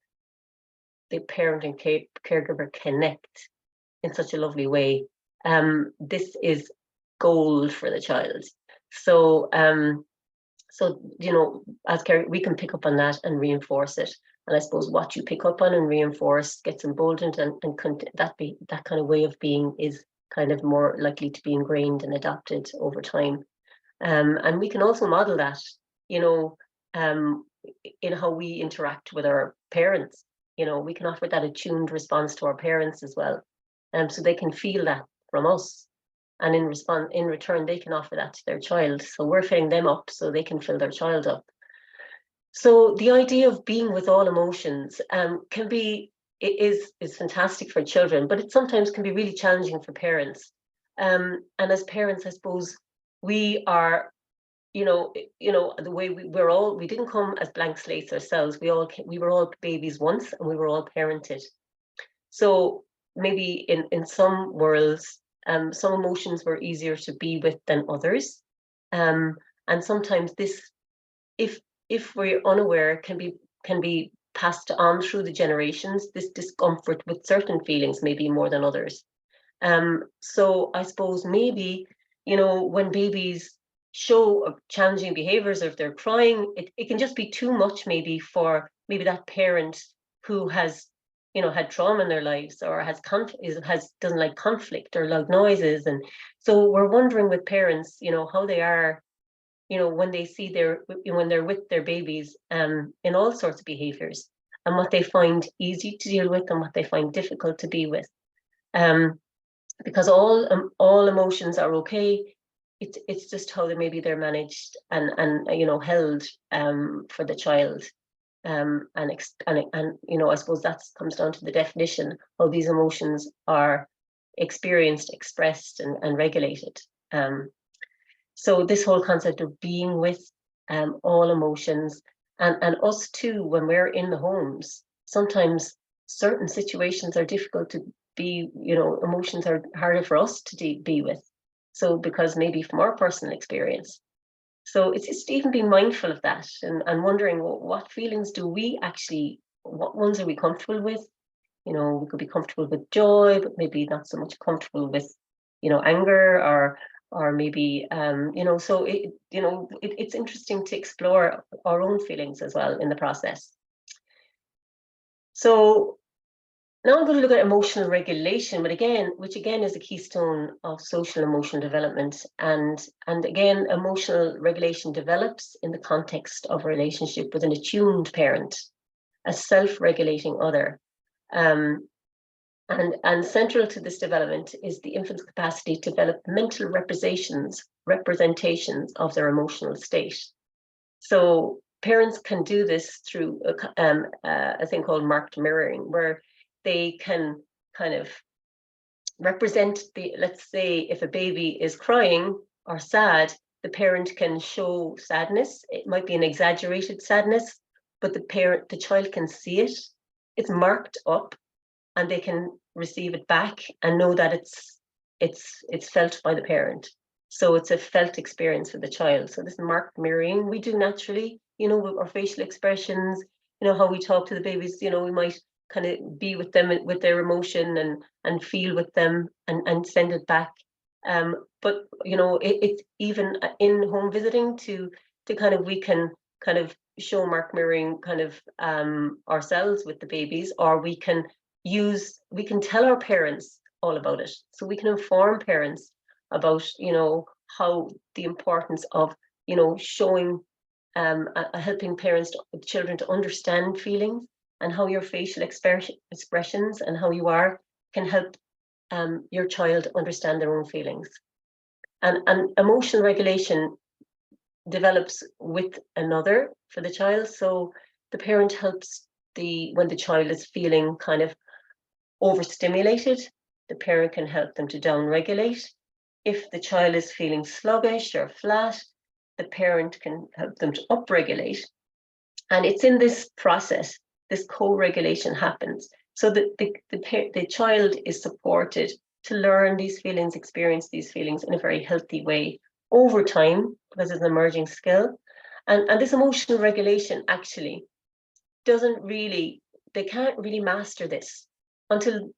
[SPEAKER 2] the parent and caregiver connect in such a lovely way. This is gold for the child. So, as we can pick up on that and reinforce it. And I suppose what you pick up on and reinforce gets emboldened, and that kind of way of being is kind of more likely to be ingrained and adopted over time. And we can also model that, in how we interact with our parents. We can offer that attuned response to our parents as well, so they can feel that from us, and in return they can offer that to their child. So we're filling them up so they can fill their child up. So the idea of being with all emotions is fantastic for children, but it sometimes can be really challenging for parents. And as parents, I suppose we are, the way we didn't come as blank slates ourselves. We were all babies once, and we were all parented. So maybe in some worlds, some emotions were easier to be with than others, and sometimes this, if we're unaware, can be passed on through the generations. This discomfort with certain feelings, maybe more than others. So I suppose maybe, when babies show challenging behaviors, or if they're crying, it can just be too much maybe for that parent who has, had trauma in their lives, or doesn't like conflict or loud noises. And so we're wondering with parents, how they are, when they see when they're with their babies, in all sorts of behaviors, and what they find easy to deal with and what they find difficult to be with. Because all emotions are okay. It's just how they're managed and held for the child. And I suppose that comes down to the definition how these emotions are experienced, expressed, and regulated. So this whole concept of being with all emotions, and us too, when we're in the homes, sometimes certain situations are difficult to be, emotions are harder for us to be with. So because maybe from our personal experience. So it's just even being mindful of that, and wondering, what feelings do we actually, what ones are we comfortable with? We could be comfortable with joy, but maybe not so much comfortable with, anger, or maybe, so it's interesting to explore our own feelings as well in the process. So now I'm going to look at emotional regulation, which again is a keystone of social emotional development. And again, emotional regulation develops in the context of a relationship with an attuned parent. a self-regulating other. And central to this development is the infant's capacity to develop mental representations of their emotional state. So parents can do this through a thing called marked mirroring, where they can kind of represent let's say if a baby is crying or sad, the parent can show sadness. It might be an exaggerated sadness, but the child can see it. It's marked up, and they can receive it back and know that it's felt by the parent. So it's a felt experience for the child. So this marked mirroring we do naturally, with our facial expressions, how we talk to the babies, we might kind of be with them with their emotion and feel with them and send it back. But it's even in home visiting to kind of, we can kind of show mark mirroring kind of ourselves with the babies, or we can tell our parents all about it. So we can inform parents about how the importance of showing helping children to understand feelings, and how your facial expressions and how you are can help your child understand their own feelings. And emotional regulation develops with another for the child. So the parent helps when the child is feeling kind of overstimulated, the parent can help them to downregulate. If the child is feeling sluggish or flat, the parent can help them to upregulate. And it's in this process, this co-regulation happens, so that the child is supported to learn these feelings, experience these feelings in a very healthy way over time, because it's an emerging skill. And this emotional regulation actually they can't really master this until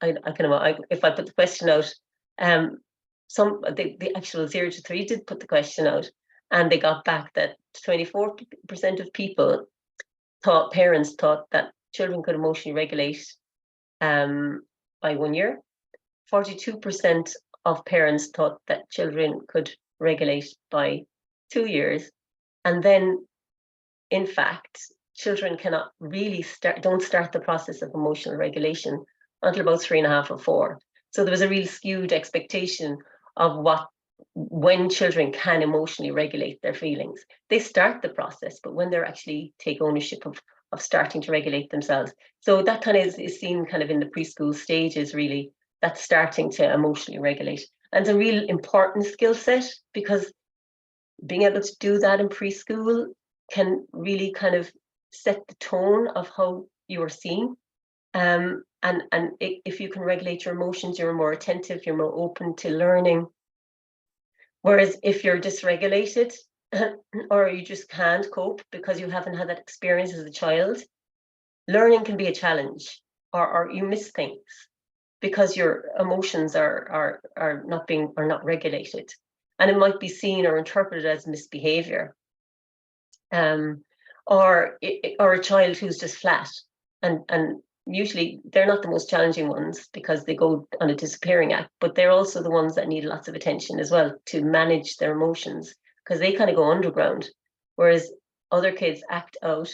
[SPEAKER 2] if I put the question out, the actual 0 to 3 did put the question out, and they got back that 24% of parents thought that children could emotionally regulate by 1 year. 42% of parents thought that children could regulate by 2 years. And then, in fact, children cannot really don't start the process of emotional regulation until about 3.5 or 4. So there was a real skewed expectation of when children can emotionally regulate their feelings. They start the process, but when they're actually take ownership of starting to regulate themselves. So that kind of is seen kind of in the preschool stages, really, that's starting to emotionally regulate. And it's a real important skill set, because being able to do that in preschool can really kind of set the tone of how you are seen. And if you can regulate your emotions, you're more attentive, you're more open to learning. Whereas if you're dysregulated, or you just can't cope because you haven't had that experience as a child, learning can be a challenge, or you miss things because your emotions are not regulated, and it might be seen or interpreted as misbehavior, or a child who's just flat, and usually they're not the most challenging ones because they go on a disappearing act, but they're also the ones that need lots of attention as well to manage their emotions, because they kind of go underground, whereas other kids act out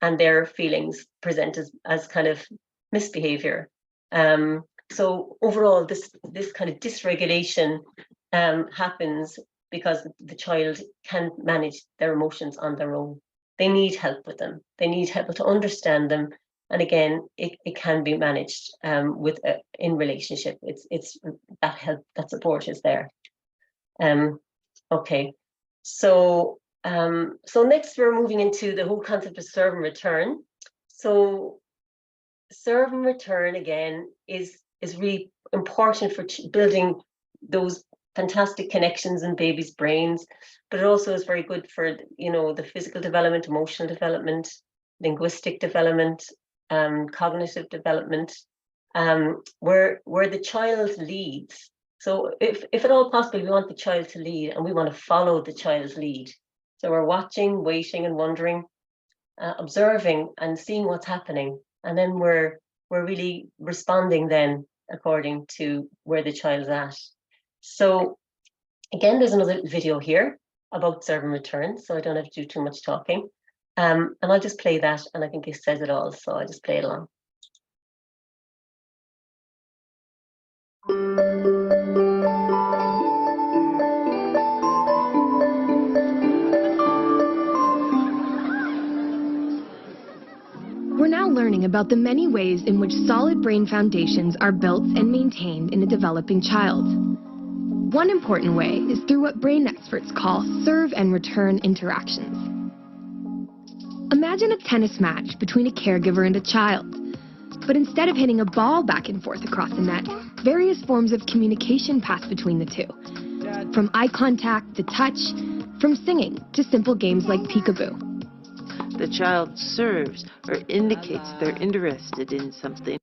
[SPEAKER 2] and their feelings present as kind of misbehavior. So overall, this kind of dysregulation happens because the child can't manage their emotions on their own. They need help with them. They need help to understand them. And again, it can be managed in relationship. It's that help, that support is there. Okay. So next we're moving into the whole concept of serve and return. So serve and return again is really important for building those fantastic connections in babies' brains, but it also is very good for the physical development, emotional development, linguistic development, cognitive development, where the child leads. So if at all possible, we want the child to lead, and we want to follow the child's lead. So we're watching, waiting and wondering, observing and seeing what's happening. And then we're really responding then according to where the child's at. So again, there's another video here about serve and return, so I don't have to do too much talking. And I'll just play that, and I think it says it all, so I'll just play it along.
[SPEAKER 9] We're now learning about the many ways in which solid brain foundations are built and maintained in a developing child. One important way is through what brain experts call serve and return interactions. Imagine a tennis match between a caregiver and a child. But instead of hitting a ball back and forth across the net, various forms of communication pass between the two. From eye contact to touch, from singing to simple games like peekaboo.
[SPEAKER 10] The child serves or indicates they're interested in something.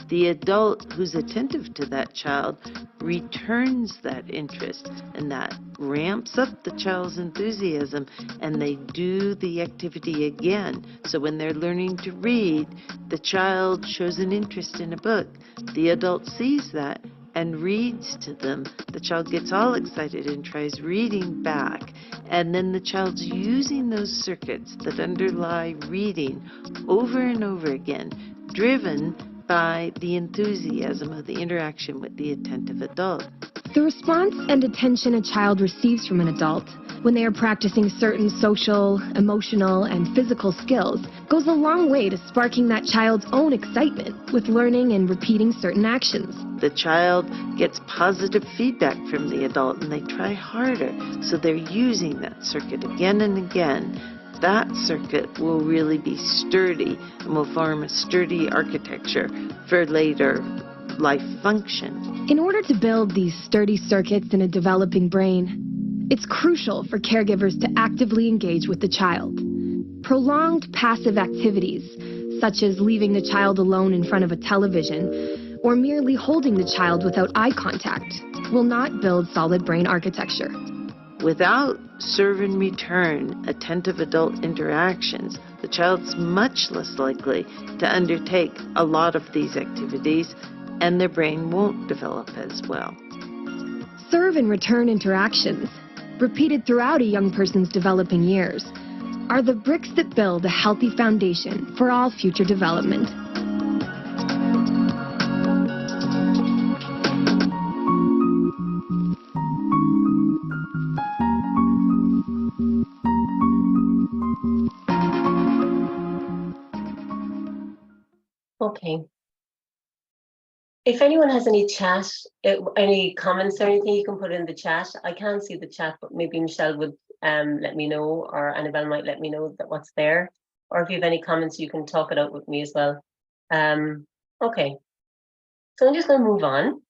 [SPEAKER 10] The adult who's attentive to that child returns that interest, and that ramps up the child's enthusiasm, and they do the activity again. So when they're learning to read, the child shows an interest in a book. The adult sees that and reads to them. The child gets all excited and tries reading back. And then the child's using those circuits that underlie reading over and over again, driven by the enthusiasm of the interaction with the attentive adult.
[SPEAKER 9] The response and attention a child receives from an adult when they are practicing certain social, emotional, and physical skills goes a long way to sparking that child's own excitement with learning and repeating certain actions.
[SPEAKER 10] The child gets positive feedback from the adult and they try harder, so they're using that circuit again and again. That circuit will really be sturdy and will form a sturdy architecture for later life function.
[SPEAKER 9] In order to build these sturdy circuits in a developing brain, it's crucial for caregivers to actively engage with the child. Prolonged passive activities, such as leaving the child alone in front of a television, or merely holding the child without eye contact, will not build solid brain architecture.
[SPEAKER 10] Without serve and return attentive adult interactions, the child's much less likely to undertake a lot of these activities, and their brain won't develop as well.
[SPEAKER 9] Serve and return interactions, repeated throughout a young person's developing years, are the bricks that build a healthy foundation for all future development.
[SPEAKER 2] Okay. If anyone has any chat, any comments or anything, you can put in the chat. I can't see the chat, but maybe Michelle would let me know, or Annabelle might let me know that what's there. Or if you have any comments, you can talk it out with me as well. Okay. So I'm just going to move on.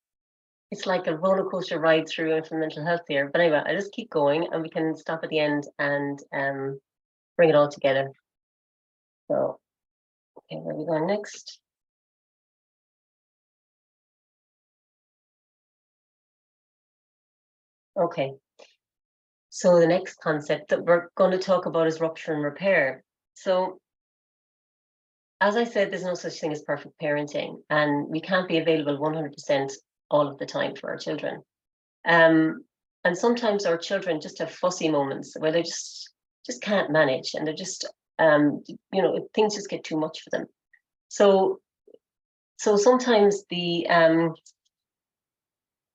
[SPEAKER 2] It's like a roller coaster ride through into mental health here. But anyway, I'll just keep going and we can stop at the end and bring it all together. So, okay, where are we going next? Okay, so the next concept that we're going to talk about is rupture and repair. So, as I said, there's no such thing as perfect parenting, and we can't be available 100% all of the time for our children. And sometimes our children just have fussy moments where they just can't manage, and they're just, you know, things just get too much for them. So sometimes the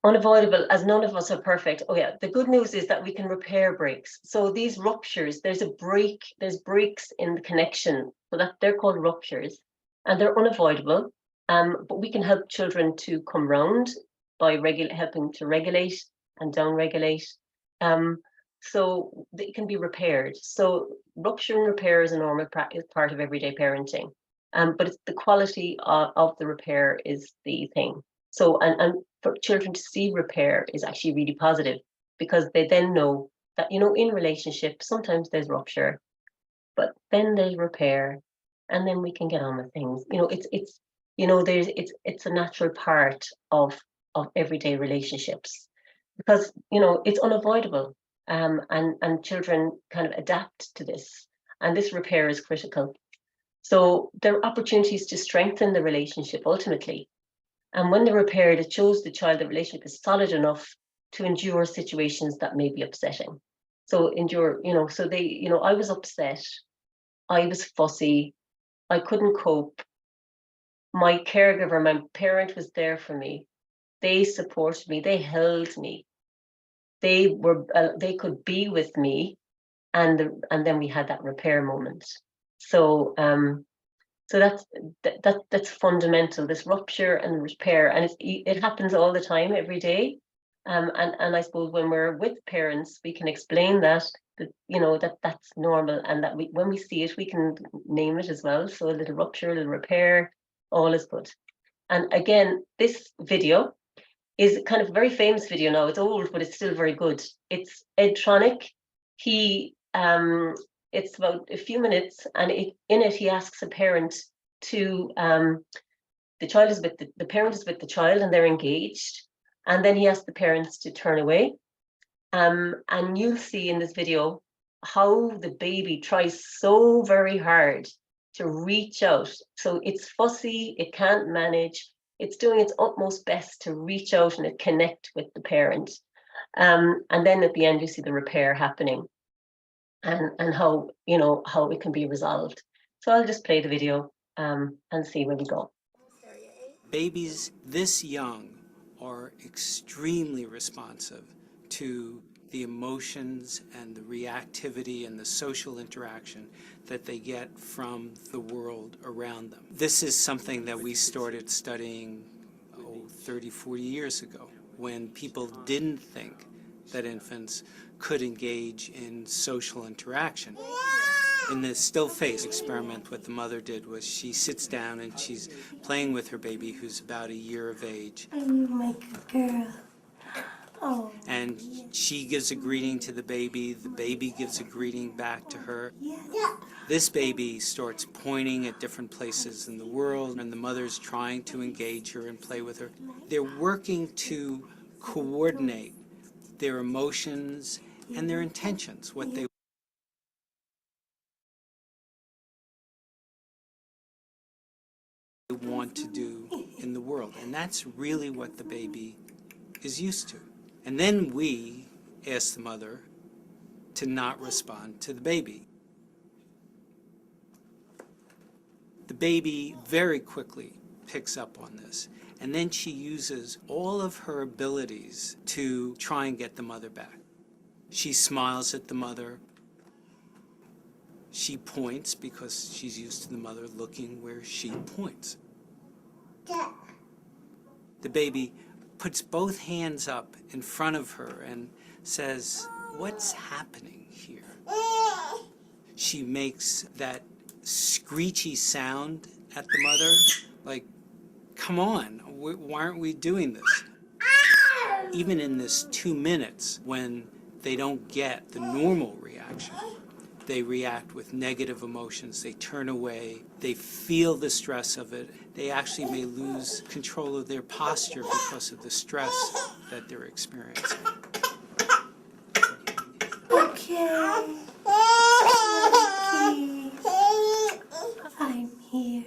[SPEAKER 2] unavoidable, as none of us are perfect. Oh yeah, the good news is that we can repair breaks. So these ruptures, there's breaks in the connection, so that they're called ruptures, and they're unavoidable. But we can help children to come round by helping to regulate and down-regulate. So they can be repaired. So rupture and repair is a normal part of everyday parenting. But it's the quality of the repair is the thing. So, and for children to see repair is actually really positive, because they then know that, you know, in relationships, sometimes there's rupture, but then there's repair, and then we can get on with things. You know, it's you know, it's a natural part of everyday relationships, because, you know, it's unavoidable, and children kind of adapt to this, and this repair is critical. So there are opportunities to strengthen the relationship ultimately. And when they're repaired, it shows the child the relationship is solid enough to endure situations that may be upsetting. So endure, so they, I was upset, I was fussy, I couldn't cope. My caregiver, my parent was there for me. They supported me, they held me. They could be with me, and then we had that repair moment. So so that's fundamental, this rupture and repair, and it happens all the time, every day. And I suppose when we're with parents, we can explain that that's normal, and that when we see it, we can name it as well. So a little rupture, a little repair, all is good. And again, this video is kind of a very famous video now. It's old, but it's still very good. It's Ed Tronick. It's about a few minutes, and in it he asks a parent to the child is with the parent is with the child, and they're engaged, and then he asks the parents to turn away. And you'll see in this video how the baby tries so very hard to reach out. So it's fussy, it can't manage, it's doing its utmost best to reach out and connect with the parent. And then at the end, you see the repair happening, and how it can be resolved. So I'll just play the video and see where we go.
[SPEAKER 11] Babies this young are extremely responsive to the emotions and the reactivity and the social interaction that they get from the world around them. This is something that we started studying 30, 40 years ago, when people didn't think that infants could engage in social interaction. In the still face experiment, what the mother did was she sits down and she's playing with her baby, who's about a year of age.
[SPEAKER 12] Oh, my good girl. Oh.
[SPEAKER 11] And she gives a greeting to the baby gives a greeting back to her.
[SPEAKER 12] Yeah.
[SPEAKER 11] This baby starts pointing at different places in the world, and the mother's trying to engage her and play with her. They're working to coordinate their emotions and their intentions, what they want to do in the world. And that's really what the baby is used to. And then we ask the mother to not respond to the baby. The baby very quickly picks up on this, and then she uses all of her abilities to try and get the mother back. She smiles at the mother. She points because she's used to the mother looking where she points. The baby puts both hands up in front of her and says, "What's happening here?" She makes that screechy sound at the mother, like, "Come on, why aren't we doing this?" Even in this 2 minutes, when they don't get the normal reaction, they react with negative emotions, they turn away, they feel the stress of it. They actually may lose control of their posture because of the stress that they're experiencing.
[SPEAKER 12] Okay. I'm here.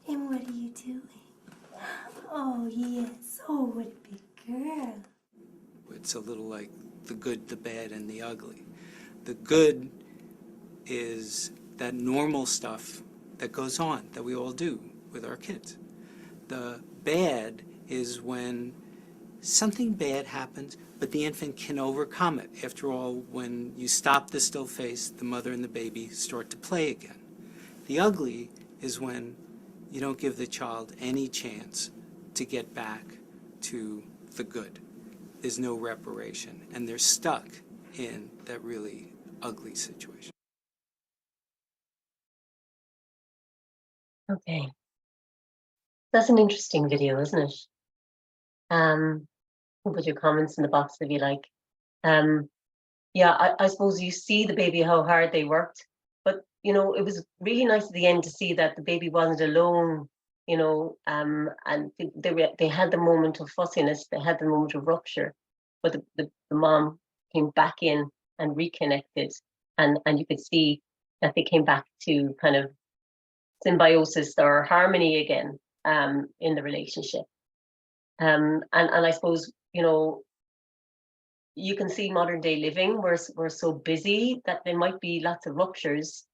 [SPEAKER 12] And what are you doing? Oh, yes. Oh, what a big girl.
[SPEAKER 11] It's a little like the good, the bad, and the ugly. The good is that normal stuff that goes on, that we all do with our kids. The bad is when something bad happens, but the infant can overcome it. After all, when you stop the still face, the mother and the baby start to play again. The ugly is when you don't give the child any chance to get back to the good. There's no reparation, and they're stuck in that really ugly situation.
[SPEAKER 2] Okay. That's an interesting video, isn't it? Put your comments in the box if you like. Yeah, I suppose you see the baby, how hard they worked, but it was really nice at the end to see that the baby wasn't alone, and they had the moment of fussiness, they had the moment of rupture, but the mom came back in and reconnected, and you could see that they came back to kind of symbiosis or harmony again in the relationship. And I suppose, you can see modern day living, we're so busy that there might be lots of ruptures.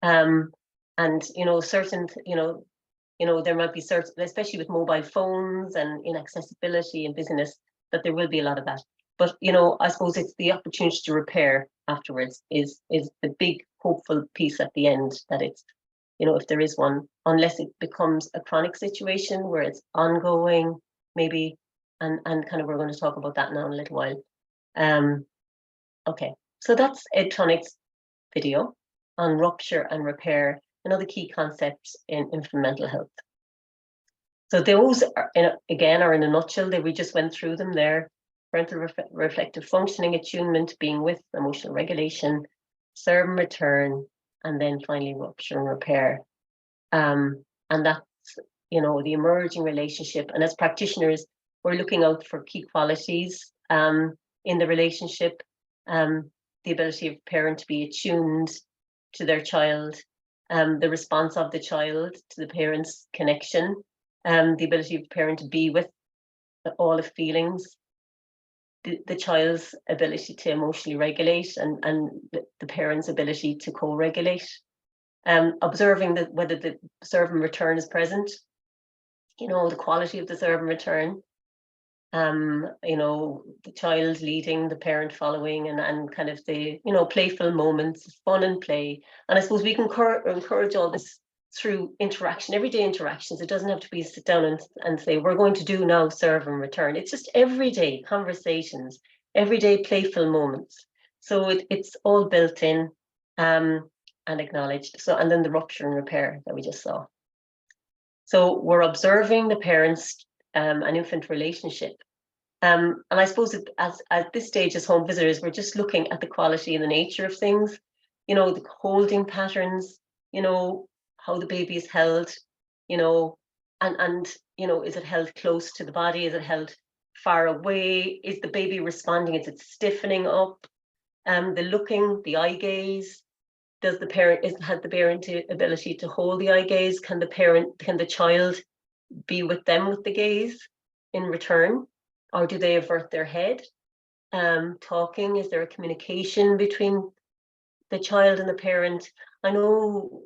[SPEAKER 2] And, certain, there might be certain, especially with mobile phones and inaccessibility and busyness, that there will be a lot of that. But, I suppose it's the opportunity to repair afterwards is the big hopeful piece at the end, that it's, if there is one, unless it becomes a chronic situation where it's ongoing, maybe, and kind of, we're going to talk about that now in a little while. Okay, so that's Edtronic's video on rupture and repair, another key concepts in infant mental health. So those are, again, are in a nutshell, that we just went through them there. Parental reflective functioning, attunement, being with, emotional regulation, serve and return, and then finally rupture and repair. And that's, the emerging relationship. And as practitioners, we're looking out for key qualities in the relationship, the ability of a parent to be attuned to their child, the response of the child to the parent's connection, the ability of the parent to be with all the feelings, the child's ability to emotionally regulate, and the parent's ability to co-regulate, observing whether the serve and return is present, the quality of the serve and return, the child leading, the parent following, and kind of the, playful moments, fun and play. And I suppose we can encourage all this through interaction, everyday interactions. It doesn't have to be sit down and say, we're going to do now serve and return. It's just everyday conversations, everyday playful moments. So it's all built in and acknowledged. So, and then the rupture and repair that we just saw. So we're observing the parents and infant relationship. And I suppose at this stage as home visitors, we're just looking at the quality and the nature of things, the holding patterns, how the baby is held, and is it held close to the body? Is it held far away? Is the baby responding? Is it stiffening up? The looking, the eye gaze. Has the parent the ability to hold the eye gaze? Can the child be with them with the gaze in return, or do they avert their head? Talking, is there a communication between the child and the parent? I know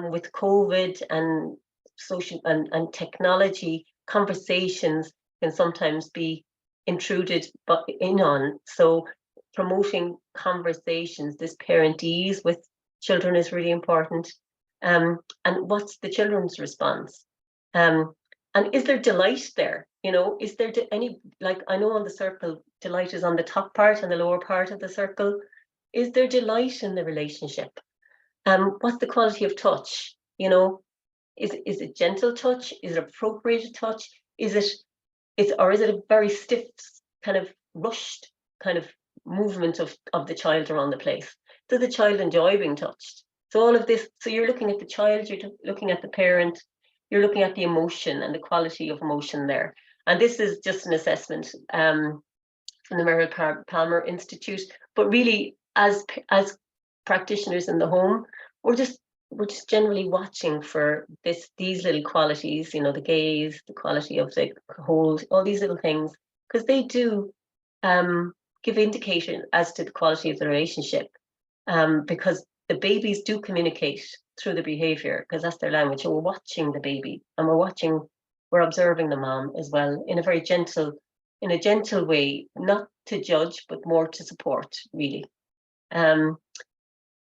[SPEAKER 2] with COVID and social and technology, conversations can sometimes be intruded in on. So promoting conversations, this parent ease with children is really important. And what's the children's response? And is there delight there? Is there any, like, I know on the circle, delight is on the top part and the lower part of the circle. Is there delight in the relationship? What's the quality of touch? Is it gentle touch? Is it appropriate touch? Is it a very stiff, kind of rushed kind of movement of the child around the place? Does the child enjoy being touched? So all of this, so you're looking at the child, you're looking at the parent, you're looking at the emotion and the quality of emotion there. And this is just an assessment from the Merrill Palmer Institute. But really, as practitioners in the home, we're just generally watching for these little qualities, the gaze, the quality of the hold, all these little things, because they do give indication as to the quality of the relationship, because the babies do communicate through the behavior, because that's their language. So we're watching the baby, and we're observing the mom as well in a gentle way, not to judge, but more to support, really.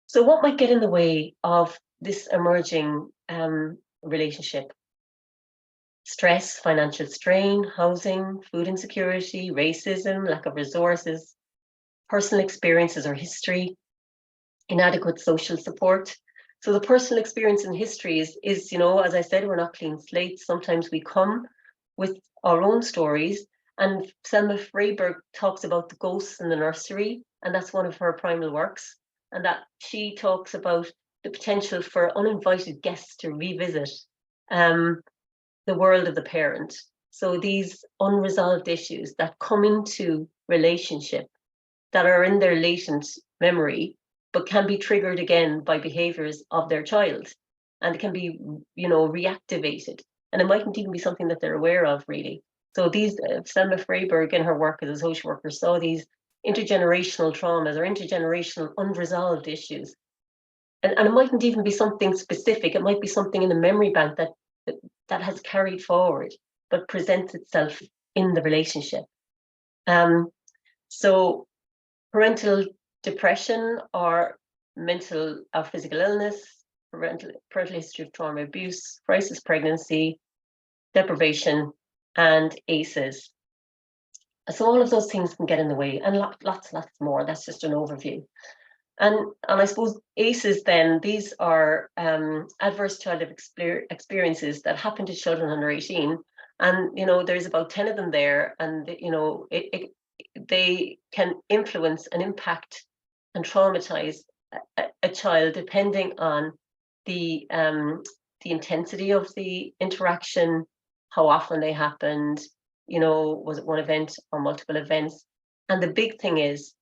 [SPEAKER 2] So what might get in the way of this emerging relationship? Stress, financial strain, housing, food insecurity, racism, lack of resources, personal experiences or history, inadequate social support. So the personal experience and history is, as I said, we're not clean slates. Sometimes we come with our own stories. And Selma Freyberg talks about the ghosts in the nursery, and that's one of her primal works. And that she talks about the potential for uninvited guests to revisit the world of the parent. So these unresolved issues that come into relationship that are in their latent memory, but can be triggered again by behaviors of their child, and it can be, reactivated. And it mightn't even be something that they're aware of, really. So these, Selma Freyberg in her work as a social worker saw these intergenerational traumas or intergenerational unresolved issues. And it mightn't even be something specific. It might be something in the memory bank that has carried forward, but presents itself in the relationship. So parental depression or mental or physical illness, parental history of trauma abuse, crisis pregnancy, deprivation, and ACEs. So all of those things can get in the way, and lots more. That's just an overview. And I suppose ACEs then, these are adverse childhood experiences that happen to children under 18. And, there's about 10 of them there, and, they can influence and impact and traumatize a child depending on the intensity of the interaction, how often they happened, was it one event or multiple events? And the big thing is,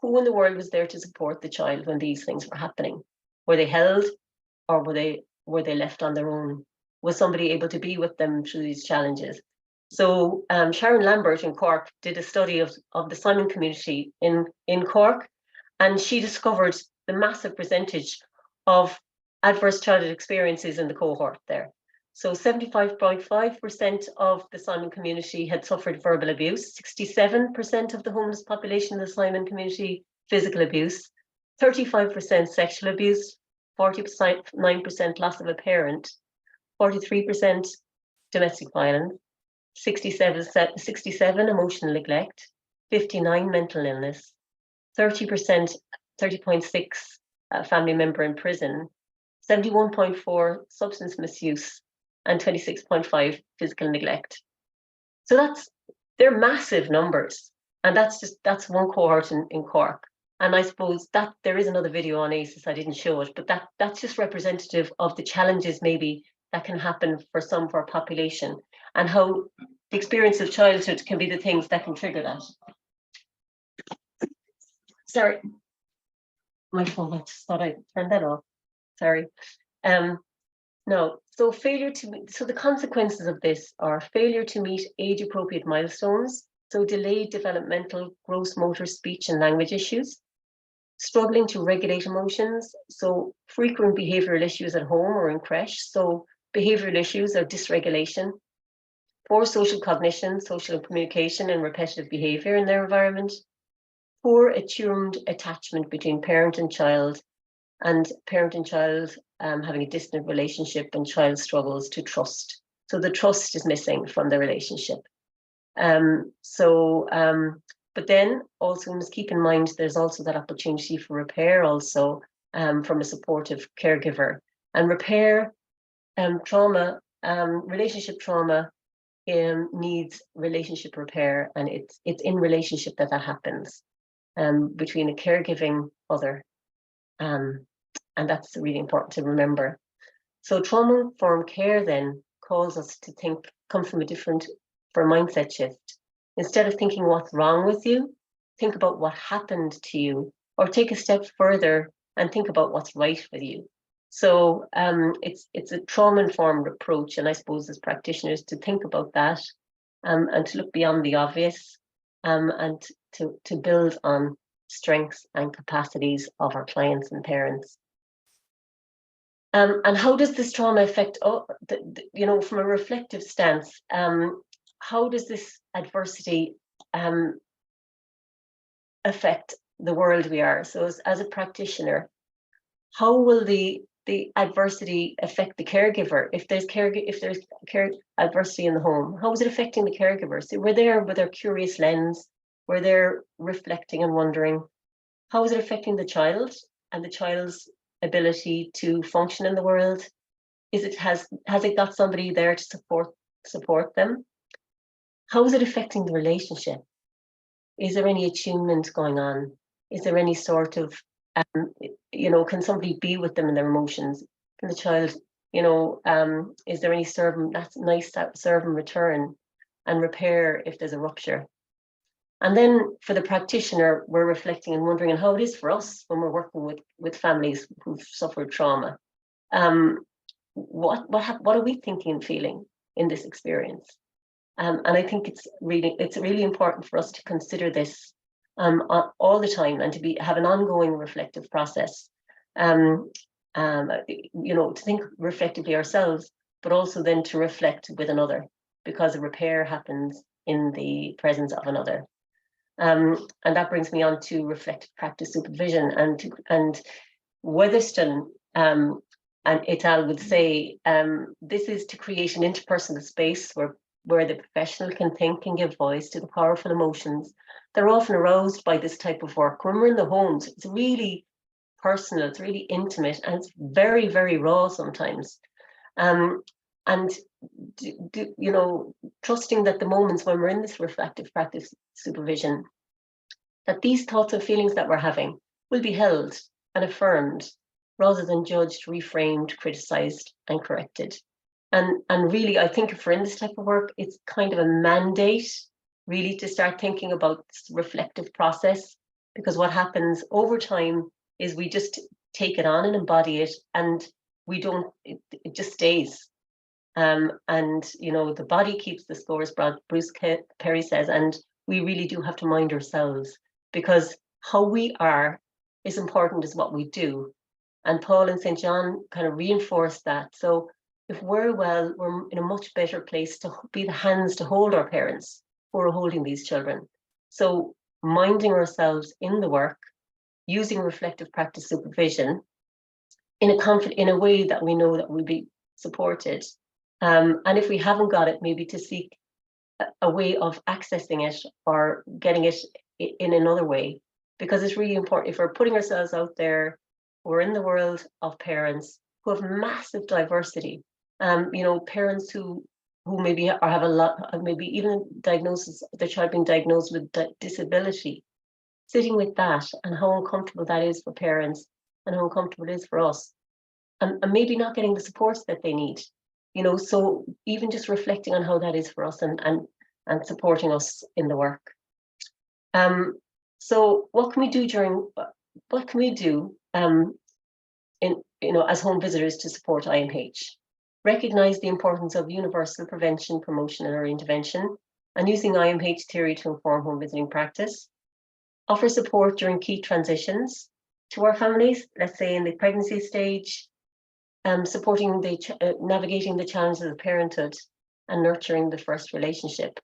[SPEAKER 2] who in the world was there to support the child when these things were happening? Were they held, or were they left on their own? Was somebody able to be with them through these challenges? So Sharon Lambert in Cork did a study of the Simon community in Cork, and she discovered the massive percentage of adverse childhood experiences in the cohort there. So 75.5% of the Simon community had suffered verbal abuse, 67% of the homeless population in the Simon community, physical abuse, 35% sexual abuse, 49% loss of a parent, 43% domestic violence, 67 emotional neglect, 59 mental illness, 30.6 family member in prison, 71.4 substance misuse, and 26.5 physical neglect. So they're massive numbers, and that's one cohort in Cork. And I suppose that there is another video on ACEs, I didn't show it, but that's just representative of the challenges maybe that can happen for some of our population, and how the experience of childhood can be the things that can trigger that. Sorry, my phone, I just thought I'd turn that off. Sorry. No, so the consequences of this are failure to meet age-appropriate milestones, so delayed developmental, gross motor, speech and language issues, struggling to regulate emotions, so frequent behavioural issues at home or in creche, so behavioural issues are dysregulation, poor social cognition, social communication and repetitive behaviour in their environment, poor attuned attachment between parent and child having a distant relationship, and child struggles to trust. So the trust is missing from the relationship. But then also we must keep in mind there's also that opportunity for repair also from a supportive caregiver. And repair trauma, relationship trauma needs relationship repair, and it's in relationship that happens between a caregiving other. And that's really important to remember. So trauma-informed care then calls us to come from a mindset shift. Instead of thinking what's wrong with you, think about what happened to you, or take a step further and think about what's right with you. So it's a trauma-informed approach, and I suppose as practitioners to think about that and to look beyond the obvious and to build on strengths and capacities of our clients and parents. And how does this trauma affect, from a reflective stance, how does this adversity affect the world we are? So as a practitioner, how will the adversity affect the caregiver? If there's adversity in the home, how is it affecting the caregiver? So we're there with our curious lens, we're there reflecting and wondering, how is it affecting the child and the child's ability to function in the world? Has it got somebody there to support them? How is it affecting the relationship? Is there any attunement going on? Is there any sort of can somebody be with them in their emotions? Can the child, is there any serve and return and repair if there's a rupture? And then for the practitioner, we're reflecting and wondering how it is for us when we're working with families who've suffered trauma. What are we thinking and feeling in this experience? And I think it's really important for us to consider this all the time, and to have an ongoing reflective process. To think reflectively ourselves, but also then to reflect with another, because a repair happens in the presence of another. And that brings me on to reflective practice supervision, and Weatherston and et al. Would say this is to create an interpersonal space where the professional can think and give voice to the powerful emotions that are often aroused by this type of work. When we're in the homes, it's really personal, it's really intimate, and it's very, very raw sometimes. Trusting that the moments when we're in this reflective practice supervision, that these thoughts and feelings that we're having will be held and affirmed, rather than judged, reframed, criticized, and corrected. And really, I think if we're in this type of work, it's kind of a mandate, really, to start thinking about this reflective process, because what happens over time is we just take it on and embody it, and we don't, it just stays. The body keeps the score, as Bruce Perry says, and we really do have to mind ourselves, because how we are is important as what we do. And Paul and St. John kind of reinforce that. So if we're well, we're in a much better place to be the hands to hold our parents who are holding these children. So minding ourselves in the work, using reflective practice supervision in a way that we know that we'll be supported. And if we haven't got it, maybe to seek a way of accessing it or getting it in another way, because it's really important. If we're putting ourselves out there, we're in the world of parents who have massive diversity. Parents who maybe have a lot, maybe even their child being diagnosed with disability. Sitting with that and how uncomfortable that is for parents and how uncomfortable it is for us, and maybe not getting the supports that they need. So even just reflecting on how that is for us and supporting us in the work. So what can we do as home visitors to support IMH? Recognize the importance of universal prevention, promotion, and early intervention, and using IMH theory to inform home visiting practice. Offer support during key transitions to our families, let's say in the pregnancy stage, supporting navigating the challenges of parenthood and nurturing the first relationship.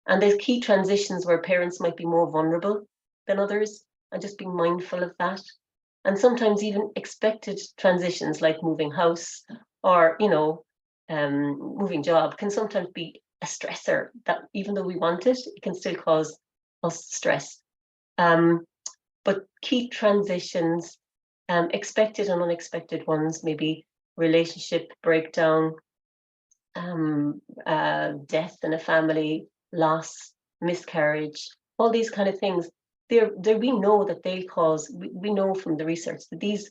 [SPEAKER 2] And there's key transitions where parents might be more vulnerable than others, and just being mindful of that. And sometimes even expected transitions like moving house or, moving job can sometimes be a stressor that even though we want it, it can still cause us stress. But key transitions, expected and unexpected ones, maybe relationship breakdown, death in a family, loss, miscarriage, all these kind of things. We know that they cause, we know from the research that these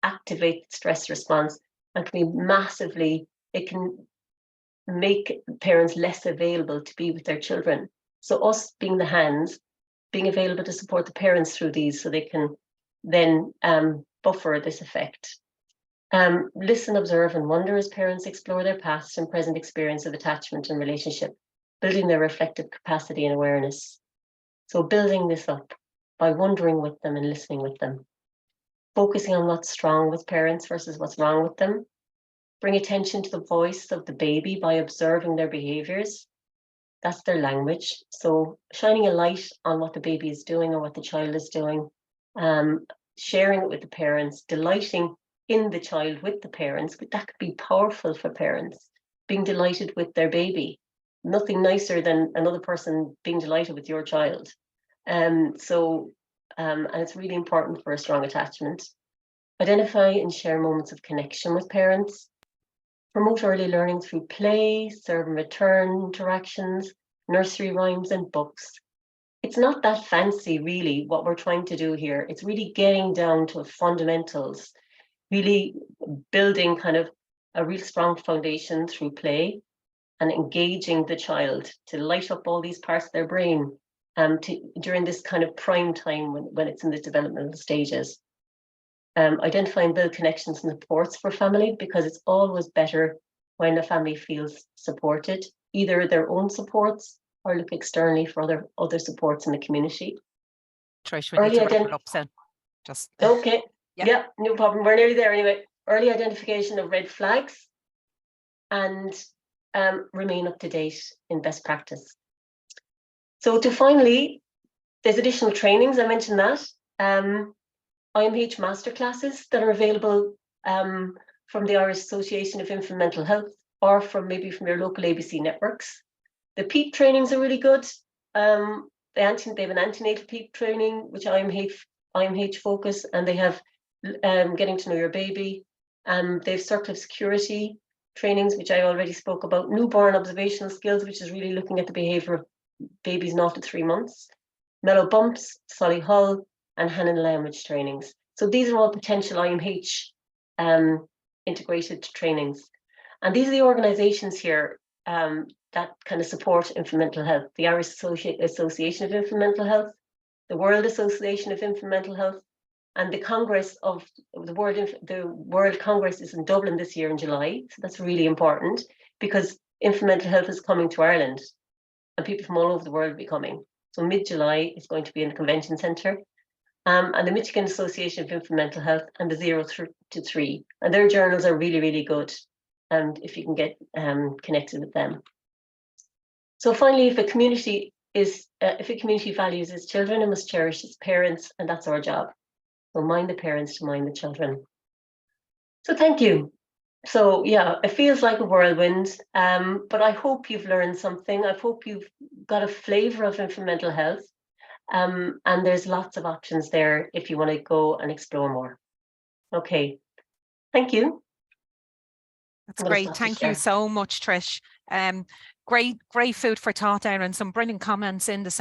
[SPEAKER 2] activate stress response and can be massively, it can make parents less available to be with their children. So us being the hands, being available to support the parents through these so they can then buffer this effect. Listen, observe, and wonder as parents explore their past and present experience of attachment and relationship, building their reflective capacity and awareness. So building this up by wondering with them and listening with them. Focusing on what's strong with parents versus what's wrong with them. Bring attention to the voice of the baby by observing their behaviors. That's their language. So shining a light on what the baby is doing or what the child is doing, sharing it with the parents, delighting in the child with the parents, but that could be powerful for parents, being delighted with their baby. Nothing nicer than another person being delighted with your child. And it's really important for a strong attachment. Identify and share moments of connection with parents. Promote early learning through play, serve and return interactions, nursery rhymes and books. It's not that fancy, really, what we're trying to do here. It's really getting down to fundamentals, really building kind of a real strong foundation through play and engaging the child to light up all these parts of their brain during this kind of prime time when it's in the developmental stages. Identify and build connections and supports for family, because it's always better when a family feels supported, either their own supports or look externally for other supports in the community.
[SPEAKER 3] Trish, we need
[SPEAKER 2] Early
[SPEAKER 3] to wrap it up soon. Just
[SPEAKER 2] Okay.
[SPEAKER 3] Yeah.
[SPEAKER 2] Yeah, no problem. We're nearly there anyway. Early identification of red flags and remain up to date in best practice. So to finally, there's additional trainings, I mentioned that. IMH masterclasses that are available from the Irish Association of Infant Mental Health or from maybe from your local ABC networks. The PEEP trainings are really good. They have an antenatal PEEP training, which IMH focus, and they have getting to know your baby. They have circle of security trainings, which I already spoke about. Newborn observational skills, which is really looking at the behaviour of babies 0 to 3 months. Mellow Bumps, Solihull, and Hannon language trainings. So these are all potential IMH integrated trainings. And these are the organisations here that kind of support infant mental health. The Irish Association of Infant Mental Health, the World Association of Infant Mental Health, and the Congress of the World Congress is in Dublin this year in July. So that's really important because infant mental health is coming to Ireland and people from all over the world will be coming. So mid-July is going to be in the convention centre. And the Michigan Association of Infant Mental Health and the 0 to 3. And their journals are really, really good. And if you can get connected with them. So finally, if a community values its children, it must cherish its parents, and that's our job. So mind the parents to mind the children. So thank you. So yeah, it feels like a whirlwind, but I hope you've learned something. I hope you've got a flavour of infant mental health. And there's lots of options there if you want to go and explore more. Okay, thank you.
[SPEAKER 3] That's great. Thank you so much, Trish. Great food for thought there and some brilliant comments in the section.